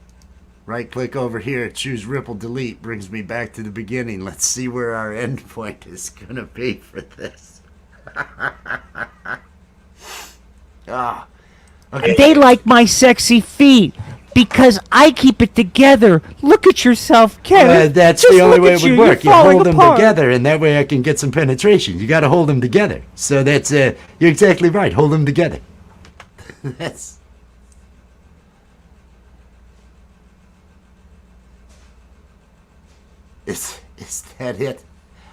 Right click over here, choose ripple delete, brings me back to the beginning. Let's see where our end point is gonna be for this. Okay. They like my sexy feet because I keep it together. Look at yourself, Kevin. that's Just the only look way at it would you. You're work. You falling hold them apart. together, and that way I can get some penetration. You got to hold them together. So that's you're exactly right. Hold them together. That's... Is that it?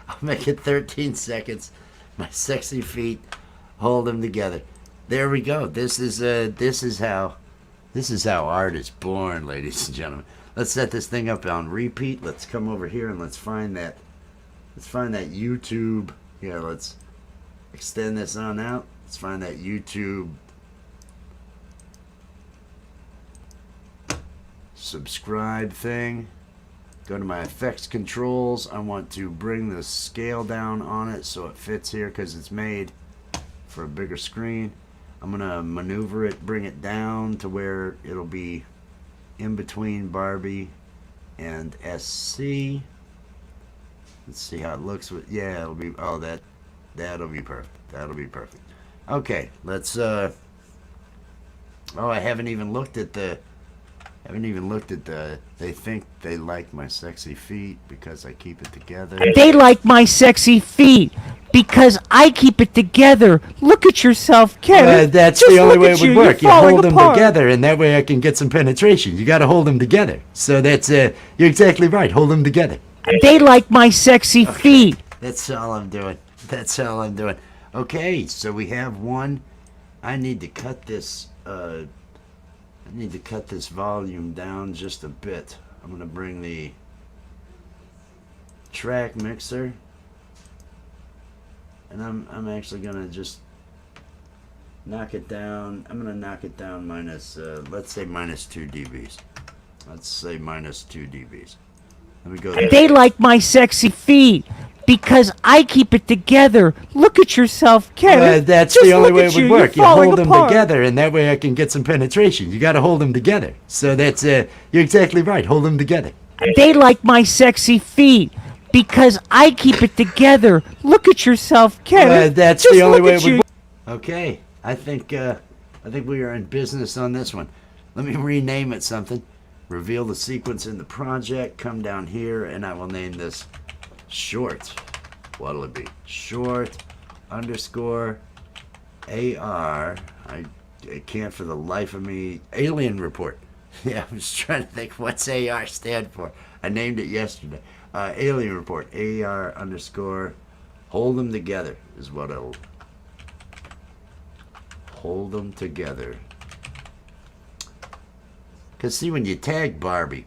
I'll make it 13 seconds. My sexy feet hold them together. There we go. This is how art is born, ladies and gentlemen. Let's set this thing up on repeat. Let's come over here and let's find that YouTube. Yeah, let's extend this on out. Let's find that YouTube subscribe thing. Go to my effects controls. I want to bring the scale down on it so it fits here because it's made for a bigger screen. I'm gonna maneuver it, bring it down to where it'll be in between Barbie and SC. Let's see how it looks with, yeah, it'll be, oh, that'll be perfect. That'll be perfect. Okay, let's, oh, I haven't even looked at the, they think they like my sexy feet because I keep it together. They like my sexy feet because I keep it together. Look at yourself, Kenneth. That's Just the only look way at it would you. work. You're You falling hold them apart. together, and that way I can get some penetration. You got to hold them together. So that's, you're exactly right. Hold them together. They like my sexy feet. That's all I'm doing. That's all I'm doing. Okay, so we have one. I need to cut this, volume down just a bit. I'm going to bring the track mixer, and I'm actually going to just knock it down. I'm going to knock it down minus, let's say minus 2 dBs. Let's say minus 2 dBs. Let me go there. They like my sexy feet because I keep it together. Look at yourself, Kenneth. That's Just the only look way at it would you. work. You You're falling hold them apart. together, and that way I can get some penetration. You got to hold them together. So that's, you're exactly right. Hold them together. They like my sexy feet because I keep it together. Look at yourself, Kenneth. That's Just the only look way at it would you. work. Okay, I think we are in business on this one. Let me rename it something. Reveal the sequence in the project. Come down here, and I will name this short. What'll it be? Short underscore AR. I can't for the life of me. Alien report. Yeah, I was trying to think what's AR stand for. I named it yesterday. Alien report. AR underscore. Hold them together is what it'll. Hold them together. Because see, when you tag Barbie,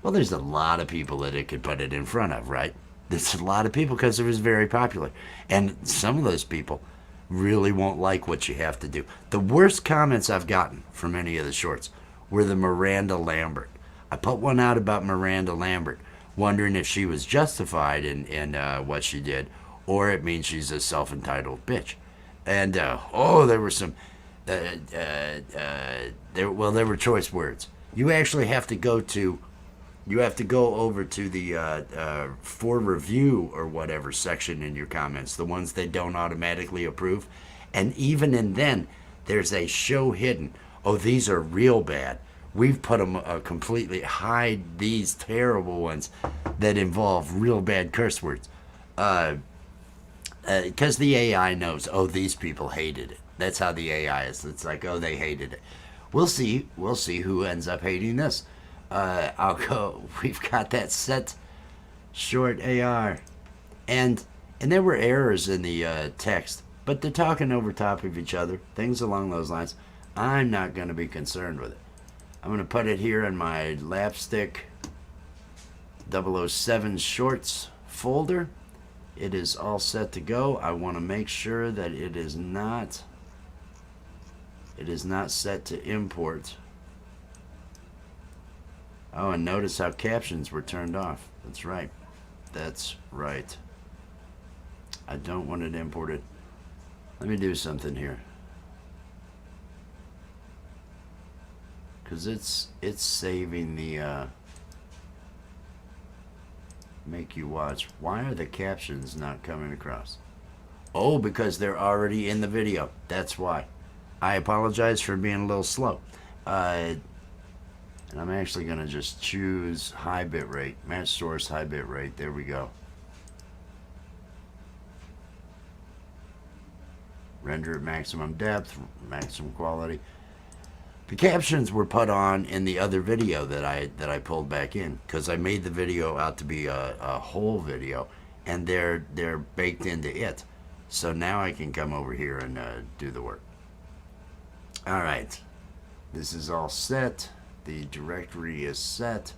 well, there's a lot of people that it could put it in front of, right? There's a lot of people because it was very popular. And some of those people really won't like what you have to do. The worst comments I've gotten from any of the shorts were the Miranda Lambert. I put one out about Miranda Lambert, wondering if she was justified in what she did, or it means she's a self-entitled bitch. And, there were some, there were choice words. You actually have to go over to the for review or whatever section in your comments, the ones they don't automatically approve. And even in then, there's a show hidden. Oh, these are real bad. We've put them completely hide these terrible ones that involve real bad curse words. Because the AI knows, oh, these people hated it. That's how the AI is. It's like, oh, they hated it. We'll see who ends up hating this. I'll go. We've got that set short AR, and there were errors in the text, but they're talking over top of each other, things along those lines. I'm not going to be concerned with it. I'm going to put it here in my Lapstick 007 Shorts folder. It is all set to go. I want to make sure that it is not set to import. Oh, and notice how captions were turned off. That's right. That's right. I don't want it imported. Let me do something here. Because it's saving the make you watch. Why are the captions not coming across? Oh, because they're already in the video. That's why. I apologize for being a little slow. And I'm actually going to just choose high bit rate. Match source high bit rate. There we go. Render at maximum depth, maximum quality. The captions were put on in the other video that I pulled back in because I made the video out to be a whole video, and they're baked into it. So now I can come over here and do the work. All right, this is all set. The directory is set.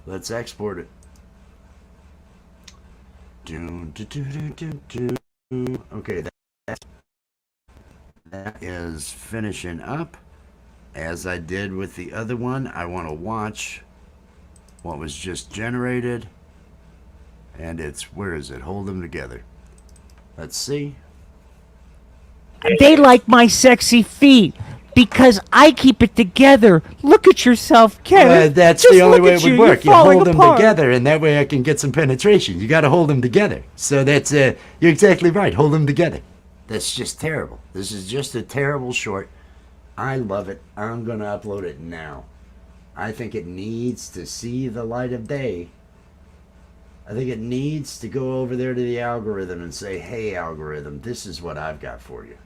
Let's export it. Okay, that is finishing up. As I did with the other one, I want to watch what was just generated. And it's, where is it? Hold them together. Let's see. They like my sexy feet because I keep it together. Look at yourself, Kevin. That's Just the only look way at it would you. work. You're You falling hold them apart. together, and that way I can get some penetration. You got to hold them together. So that's you're exactly right. Hold them together. That's just terrible. This is just a terrible short. I love it. I'm going to upload it now. I think it needs to see the light of day. I think it needs to go over there to the algorithm and say, hey, algorithm, this is what I've got for you.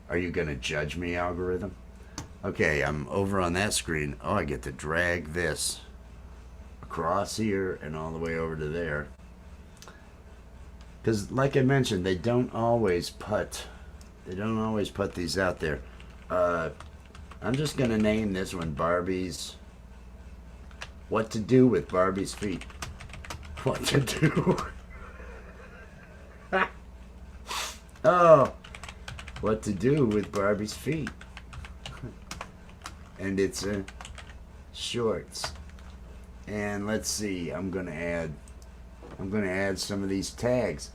Are you going to judge me, algorithm? Okay, I'm over on that screen. Oh, I get to drag this across here and all the way over to there. Because, like I mentioned, they don't always put these out there. I'm just going to name this one Barbie's. What to do with Barbie's feet. What to do. Oh, what to do with Barbie's feet. And it's shorts. And let's see, I'm gonna add some of these tags.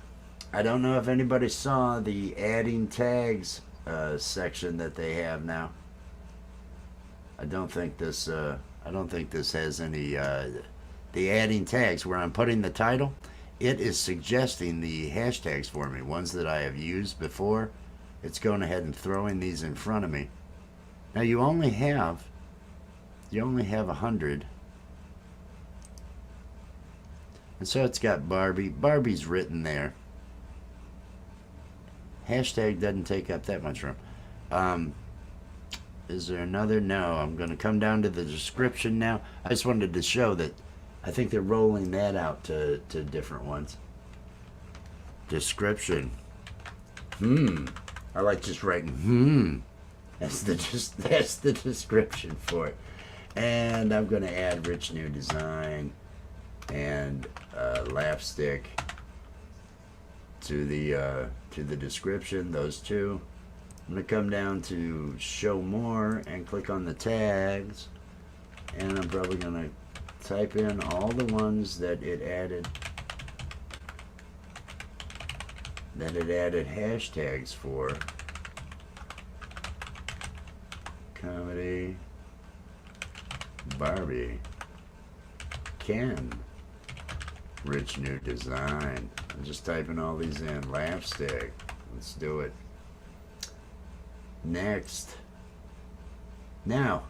I don't know if anybody saw the adding tags section that they have now. I don't think this has any the adding tags where I'm putting the title. It is suggesting the hashtags for me, ones that I have used before. It's going ahead and throwing these in front of me. Now you only have 100. And so it's got Barbie. Barbie's written there. Hashtag doesn't take up that much room. Is there another? No. I'm going to come down to the description now. I just wanted to show that I think they're rolling that out to different ones. Description. I like just writing That's the description for it. And I'm going to add rich new design and lapstick to the description. Those two. I'm going to come down to show more and click on the tags, and I'm probably going to type in all the ones that it added hashtags for. Comedy, Barbie, Ken, rich new design. I'm just typing all these in. Lapstick. Let's do it. Next. Now,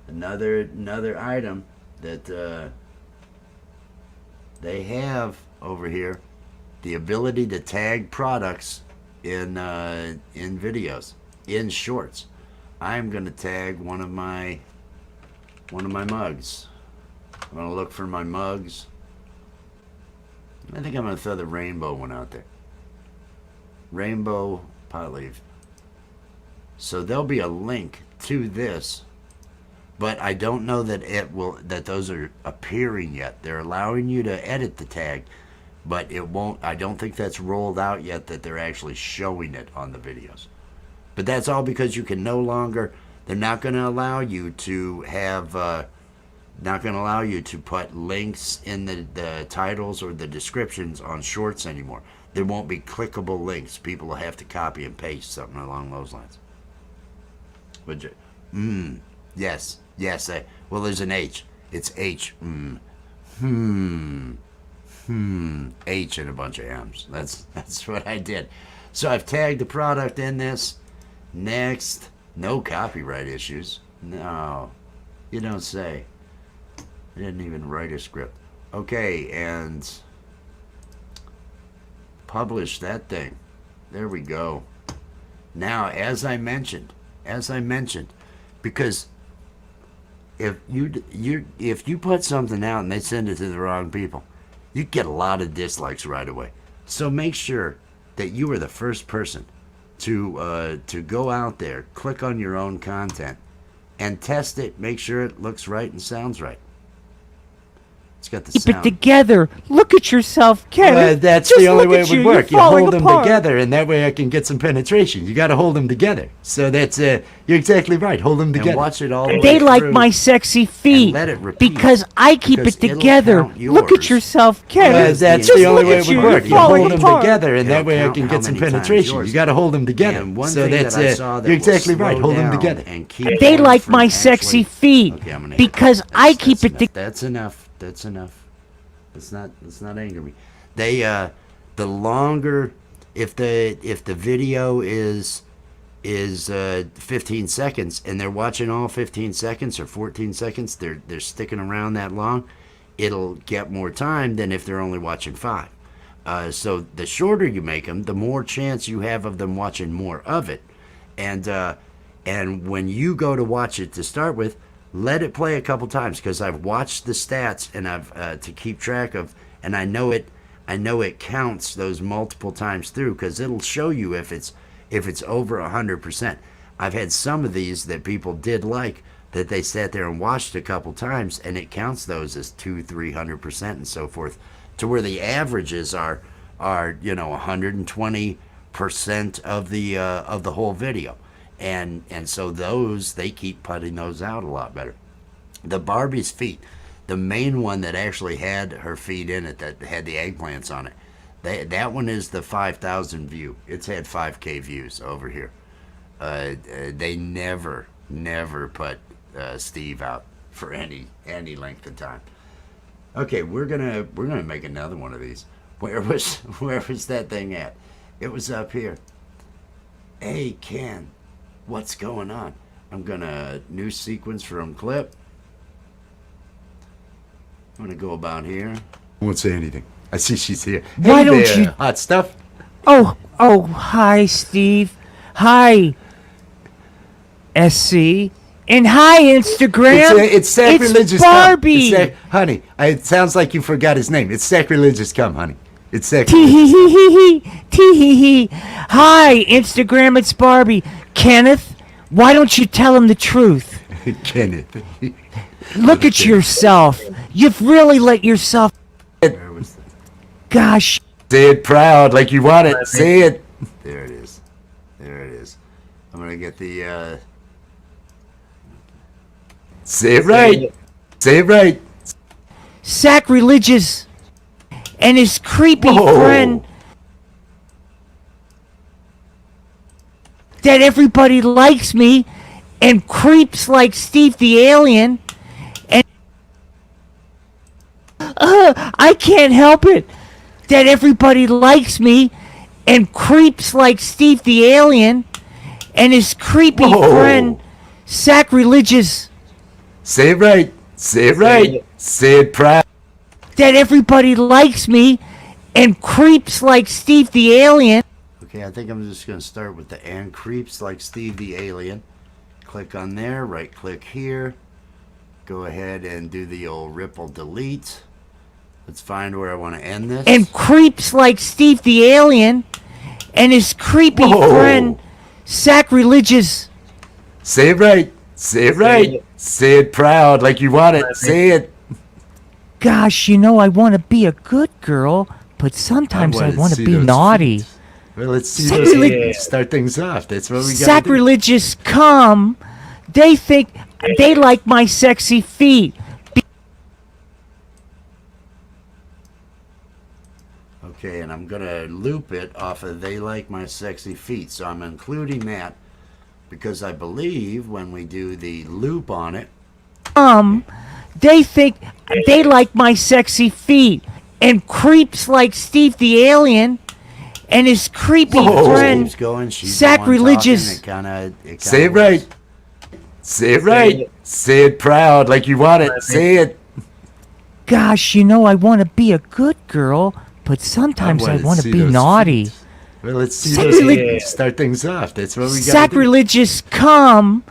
another item that they have over here, the ability to tag products in videos, in shorts. I'm going to tag one of my mugs. I'm going to look for my mugs. I think I'm going to throw the rainbow one out there. Rainbow pot leaf. So there'll be a link to this, but I don't know that those are appearing yet. They're allowing you to edit the tag, but it won't. I don't think that's rolled out yet, that they're actually showing it on the videos. But that's all because you can no longer. They're not going to allow you to have. Not going to allow you to put links in the titles or the descriptions on shorts anymore. There won't be clickable links. People will have to copy and paste something along those lines. Would you? Yes. Well, there's an H. It's H. H and a bunch of M's. That's what I did. So I've tagged the product in this. Next, no copyright issues. No, you don't say. I didn't even write a script. Okay, and publish that thing. There we go. Now, as I mentioned, because if you put something out and they send it to the wrong people, you get a lot of dislikes right away. So make sure that you are the first person to go out there, click on your own content, and test it. Make sure it looks right and sounds right. It's got the Keep it sound. together. Look at yourself, Kenneth. That's Just the only look way at it would you. work. You're You falling hold them apart. together, and that way I can get some penetration. You got to hold them together. So that's you're exactly right. Hold them together. And watch it all the way They like through. my sexy feet let it repeat, because I keep because it it'll together. count Look at yours. yourself, Kenneth. That's Just the only look way at it would you. work. You're You falling hold them apart. together, and that It'll way I count can how get some many times penetration. yours You got to hold them together. And one So thing that's that I saw that you're will exactly right. slow Hold them down together. and keep They one like from my actually- sexy feet Okay, I'm gonna hit because that. I That's keep it enough. together. That's enough. That's enough. Let's not anger me. They the longer if the video is 15 seconds and they're watching all 15 seconds or 14 seconds, they're sticking around that long, it'll get more time than if they're only watching 5. So the shorter you make them, the more chance you have of them watching more of it. And when you go to watch it to start with, let it play a couple times, because I've watched the stats and I've to keep track of, and I know it counts those multiple times through, because it'll show you if it's over 100%. I've had some of these that people did like, that they sat there and watched a couple times, and it counts those as 200-300% and so forth, to where the averages are 120% of the whole video. And so those, they keep putting those out a lot better. The Barbie's feet, the main one that actually had her feet in it, that had the eggplants on it, that one is the 5,000 view. It's had 5K views over here. They never put Steve out for any length of time. Okay, we're gonna make another one of these. Where was that thing at? It was up here. Hey Ken, what's going on? I'm gonna new sequence from clip. I'm gonna go about here. I won't say anything. I see she's here. Why Hey don't there, you- hot stuff? Oh, hi, Steve. Hi, SC. And hi, Instagram. It's sacrilegious. It's Barbie. Honey, it sounds like you forgot his name. It's sacrilegious. Come, honey. It's Tee sacrilegious. hee hee hee hee. Tee hee hee. Hi, Instagram, it's Barbie. Kenneth, why don't you tell him the truth? Kenneth. Look at yourself. You've really let yourself. Where was that? Gosh. Say it proud, like you want it. Say it. There it is. There it is. I'm gonna get the. Say it right. Say it right. Sacrilegious. And his creepy Whoa. friend. That everybody likes me and creeps like Steve the Alien. And I can't help it. That everybody likes me and creeps like Steve the Alien. And his creepy Whoa. friend, Sacrilegious. Say it right. Say it right. Say it proud. That everybody likes me and creeps like Steve the Alien. Okay, I think I'm just going to start with the and creeps like Steve the Alien. Click on there, right click here. Go ahead and do the old ripple delete. Let's find where I want to end this. And creeps like Steve the Alien and his creepy friend, Sacrilegious. Say it right. Say it right. Say it proud, like you want it. Say it. Gosh, you know, I want to be a good girl, but sometimes I want to be naughty. Well, let's see Sacrilege- start things off. That's what we got. Sacrilegious come. They think they like my sexy feet. Okay, and I'm gonna loop it off of "They Like My Sexy Feet," so I'm including that because I believe when we do the loop on it, They think they like my sexy feet. And creeps like Steve the Alien and his creepy friend, Steve's going, she's Sacrilegious. the one talking, it kinda Say it right. Say it right. Say it proud, like you want it. Say it. Gosh, you know, I want to be a good girl, but sometimes I want to be naughty. Well, let's see start things off. That's what we got. Sacrilegious come.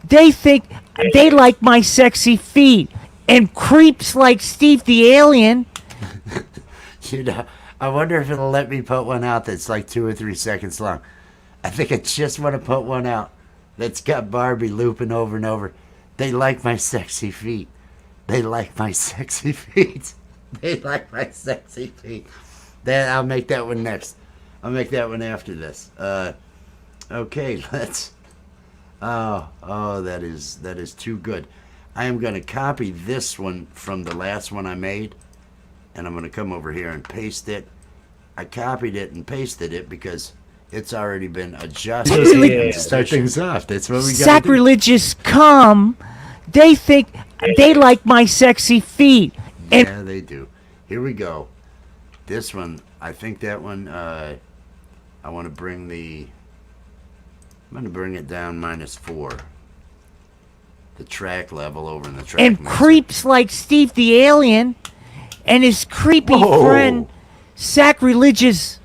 They think they like my sexy feet. And creeps like Steve the Alien. You know, I wonder if it'll let me put one out that's like 2 or 3 seconds long. I think I just want to put one out that's got Barbie looping over and over. They like my sexy feet. They like my sexy feet. They like my sexy feet. Then I'll make that one next. I'll make that one after this. Okay, let's. Oh, that is too good. I am going to copy this one from the last one I made, and I'm going to come over here and paste it. I copied it and pasted it because it's already been adjusted. Start things off. That's what we got. Sacrilegious cum. They think they like my sexy feet. And Yeah, they do. Here we go. This one, I think that one. I want to bring the. I'm going to bring it down -4. The track level over in the track. and mixer. creeps like Steve the Alien and his creepy Whoa. friend Sacrilegious.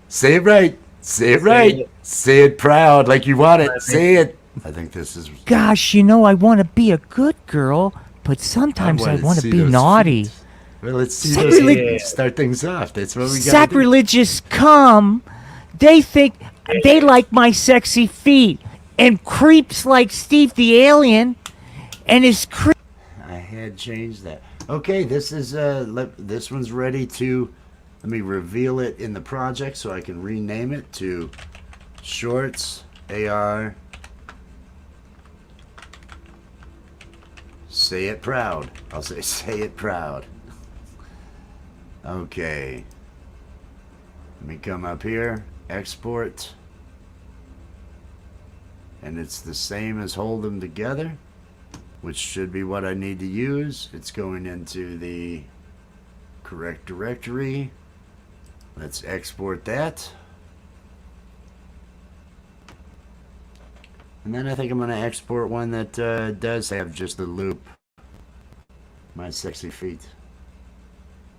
Say it right. Say it right. Say it proud, like you want it. Say it. I think this is. Gosh, you know I want to be a good girl, but sometimes I wanna want to see be those naughty. feet. Well, let's see. Sacrilege- Start things off. That's what we got. Sacrilegious cum. They think they like my sexy feet and creeps like Steve the Alien and his I had changed that. Okay, this is this one's ready to. Let me reveal it in the project so I can rename it to Shorts AR. Say it proud. I'll say it proud. Okay. Let me come up here, export. And it's the same as hold them together, which should be what I need to use. It's going into the correct directory. Let's export that. And then I think I'm going to export one that does have just the loop. My sexy feet.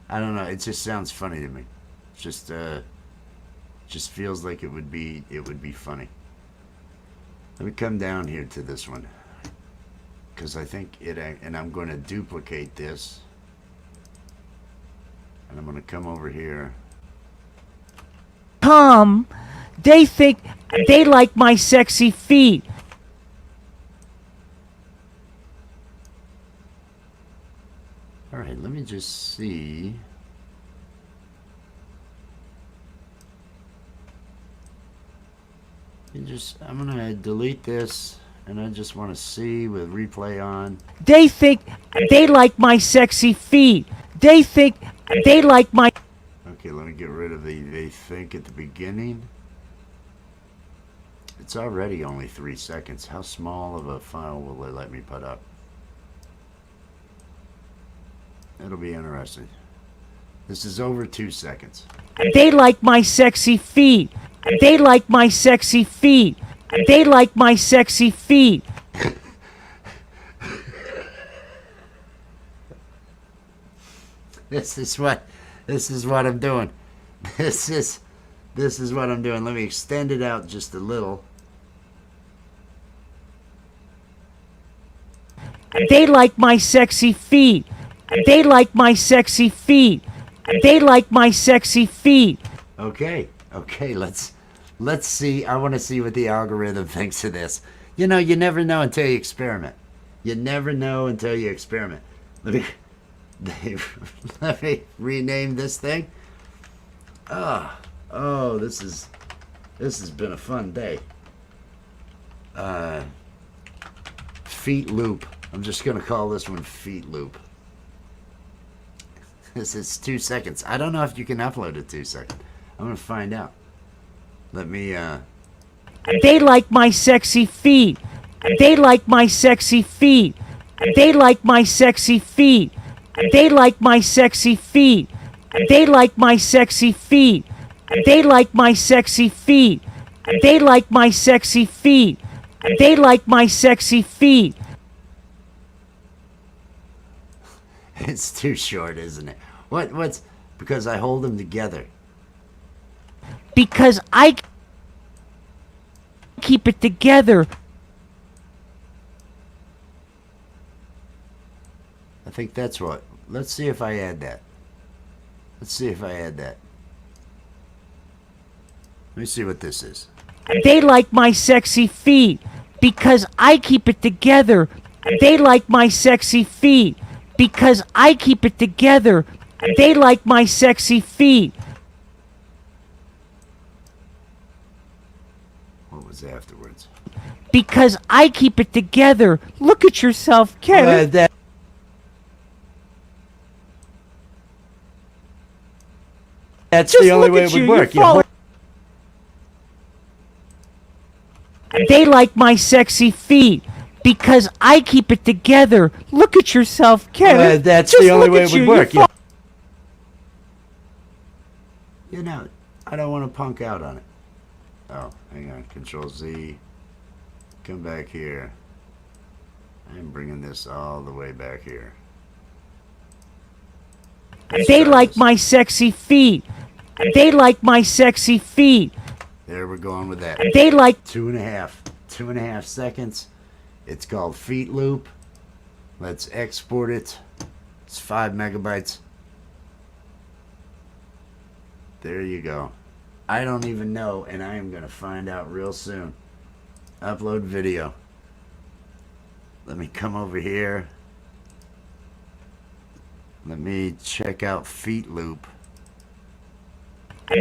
I don't know. It just sounds funny to me. It's just feels like it would be funny. Let me come down here to this one, because I think it, and I'm going to duplicate this, and I'm going to come over here. cum. They think they like my sexy feet. All right, let me just see. I'm gonna delete this, and I just want to see with replay on. They think they like my sexy feet. They think they like my. Okay, let me get rid of the they think at the beginning. It's already only 3 seconds. How small of a file will they let me put up? It'll be interesting. This is over 2 seconds. They like my sexy feet. They like my sexy feet. They like my sexy feet. This is what I'm doing. This is what I'm doing. Let me extend it out just a little. They like my sexy feet. They like my sexy feet. They like my sexy feet. Okay, let's see. I want to see what the algorithm thinks of this. You know, you never know until you experiment. You never know until you experiment. Let me rename this thing. Oh, this has been a fun day. Feet loop. I'm just gonna call this one feet loop. This is 2 seconds. I don't know if you can upload it 2 seconds. I'm gonna find out. Let me They like my sexy feet. They like my sexy feet. They like my sexy feet. They like my sexy feet. They like my sexy feet. They like my sexy feet. They like my sexy feet. They like my sexy feet. It's too short, isn't it? What's because I hold them together. Because I keep it together. I think that's what. Let's see if I add that. Let's see if I add that. Let me see what this is. They like my sexy feet. Because I keep it together. They like my sexy feet. Because I keep it together. They like my sexy feet. What was afterwards? Because I keep it together. Look at yourself, Kevin. That's Just the only look way at it would you, work. you're falling- They like my sexy feet. Because I keep it together. Look at yourself, Kevin. That's Just the only look way at it would you, work. you're You know, I don't want to punk out on it. Oh, hang on. Control Z. Come back here. I'm bringing this all the way back here. They like my sexy feet. They like my sexy feet. There we're going with that. They like 2.5 seconds. It's called feet loop. Let's export it. It's 5 megabytes. There you go. I don't even know, and I am going to find out real soon. Upload video. Let me come over here. Let me check out feet loop.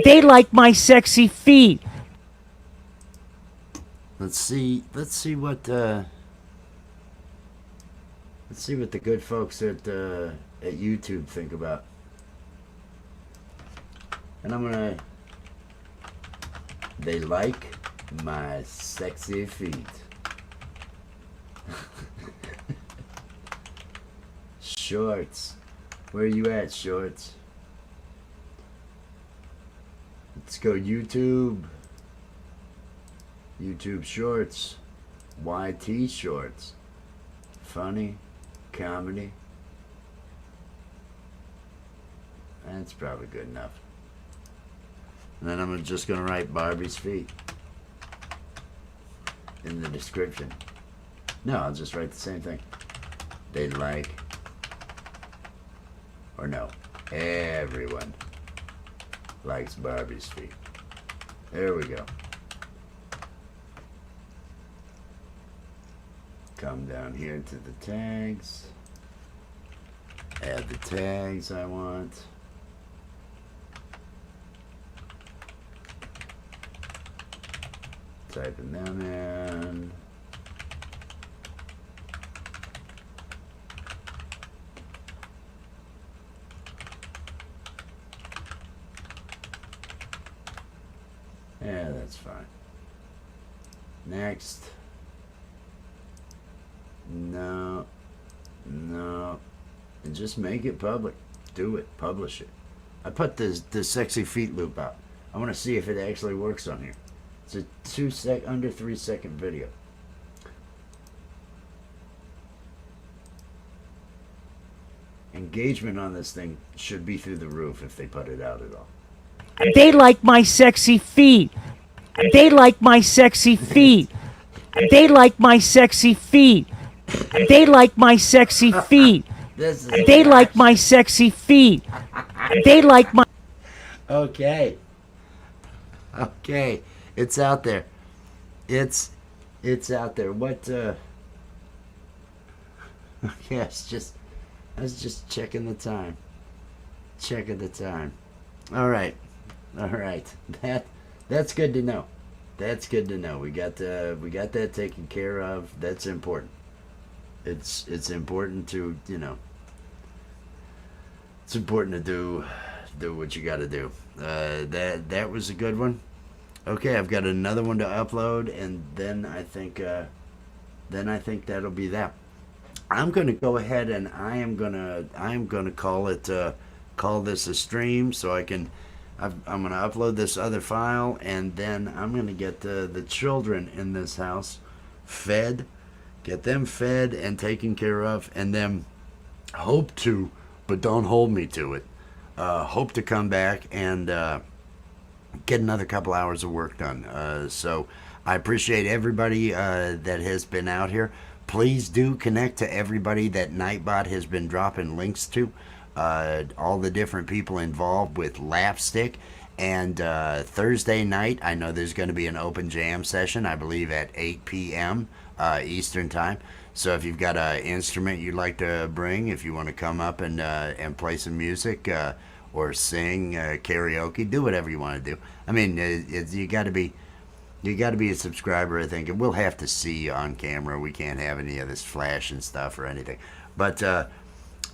They like my sexy feet. Let's see what the good folks at YouTube think about. And I'm gonna. They like my sexy feet. Shorts. Where you at, Shorts? Let's go YouTube. YouTube Shorts. YT Shorts. Funny. Comedy. That's probably good enough. And then I'm just going to write Barbie's feet in the description. No, I'll just write the same thing. They like, or no, everyone likes Barbie's feet. There we go. Come down here to the tags. Add the tags I want. Typing them in. Yeah, that's fine. Next. No. And just make it public. Do it. Publish it. I put the sexy feet loop out. I want to see if it actually works on here. It's a under 3 second video. Engagement on this thing should be through the roof if they put it out at all. They like my sexy feet. They like my sexy feet. They like my sexy feet. They like my sexy feet. They like my sexy feet. They like my. Okay. It's out there. It's out there. What yes, I was just checking the time. All right. That's good to know. We got that taken care of. That's important. It's important to, it's important to do what you got to do. That was a good one. Okay, I've got another one to upload, and then I think that'll be that. I'm gonna go ahead and I am gonna call this a stream, so I'm gonna upload this other file, and then I'm gonna get the children in this house fed, get them fed and taken care of, and then hope to, but don't hold me to it, hope to come back and get another couple hours of work done. So I appreciate everybody that has been out here. Please do connect to everybody that Nightbot has been dropping links to, all the different people involved with Lapstick. And Thursday night, I know there's going to be an open jam session, I believe at 8 p.m. Eastern time. So if you've got an instrument you'd like to bring, if you want to come up and play some music or sing karaoke, do whatever you want to do. I mean, you got to be a subscriber, I think, and we'll have to see you on camera. We can't have any of this flash and stuff or anything. But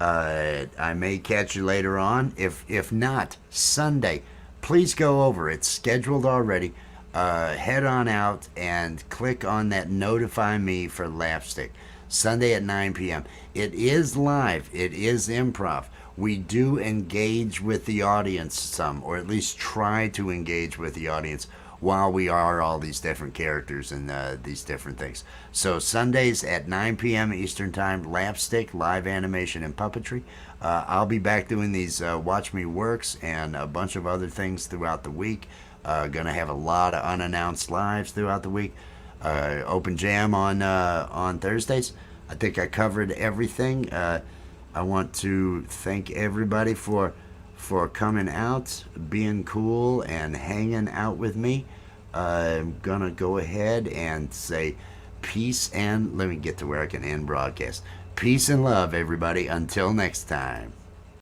I may catch you later on. If not, Sunday, please go over. It's scheduled already. Head on out and click on that notify me for Lapstick. Sunday at 9 p.m. It is live. It is improv. We do engage with the audience some, or at least try to engage with the audience while we are all these different characters and these different things. So Sundays at 9 p.m. Eastern Time, Lapstick, live animation and puppetry. I'll be back doing these Watch Me Works and a bunch of other things throughout the week. Gonna have a lot of unannounced lives throughout the week. Open jam on Thursdays. I think I covered everything. I want to thank everybody for coming out, being cool, and hanging out with me. I'm gonna go ahead and say peace and let me get to where I can end broadcast. Peace and love, everybody. Until next time.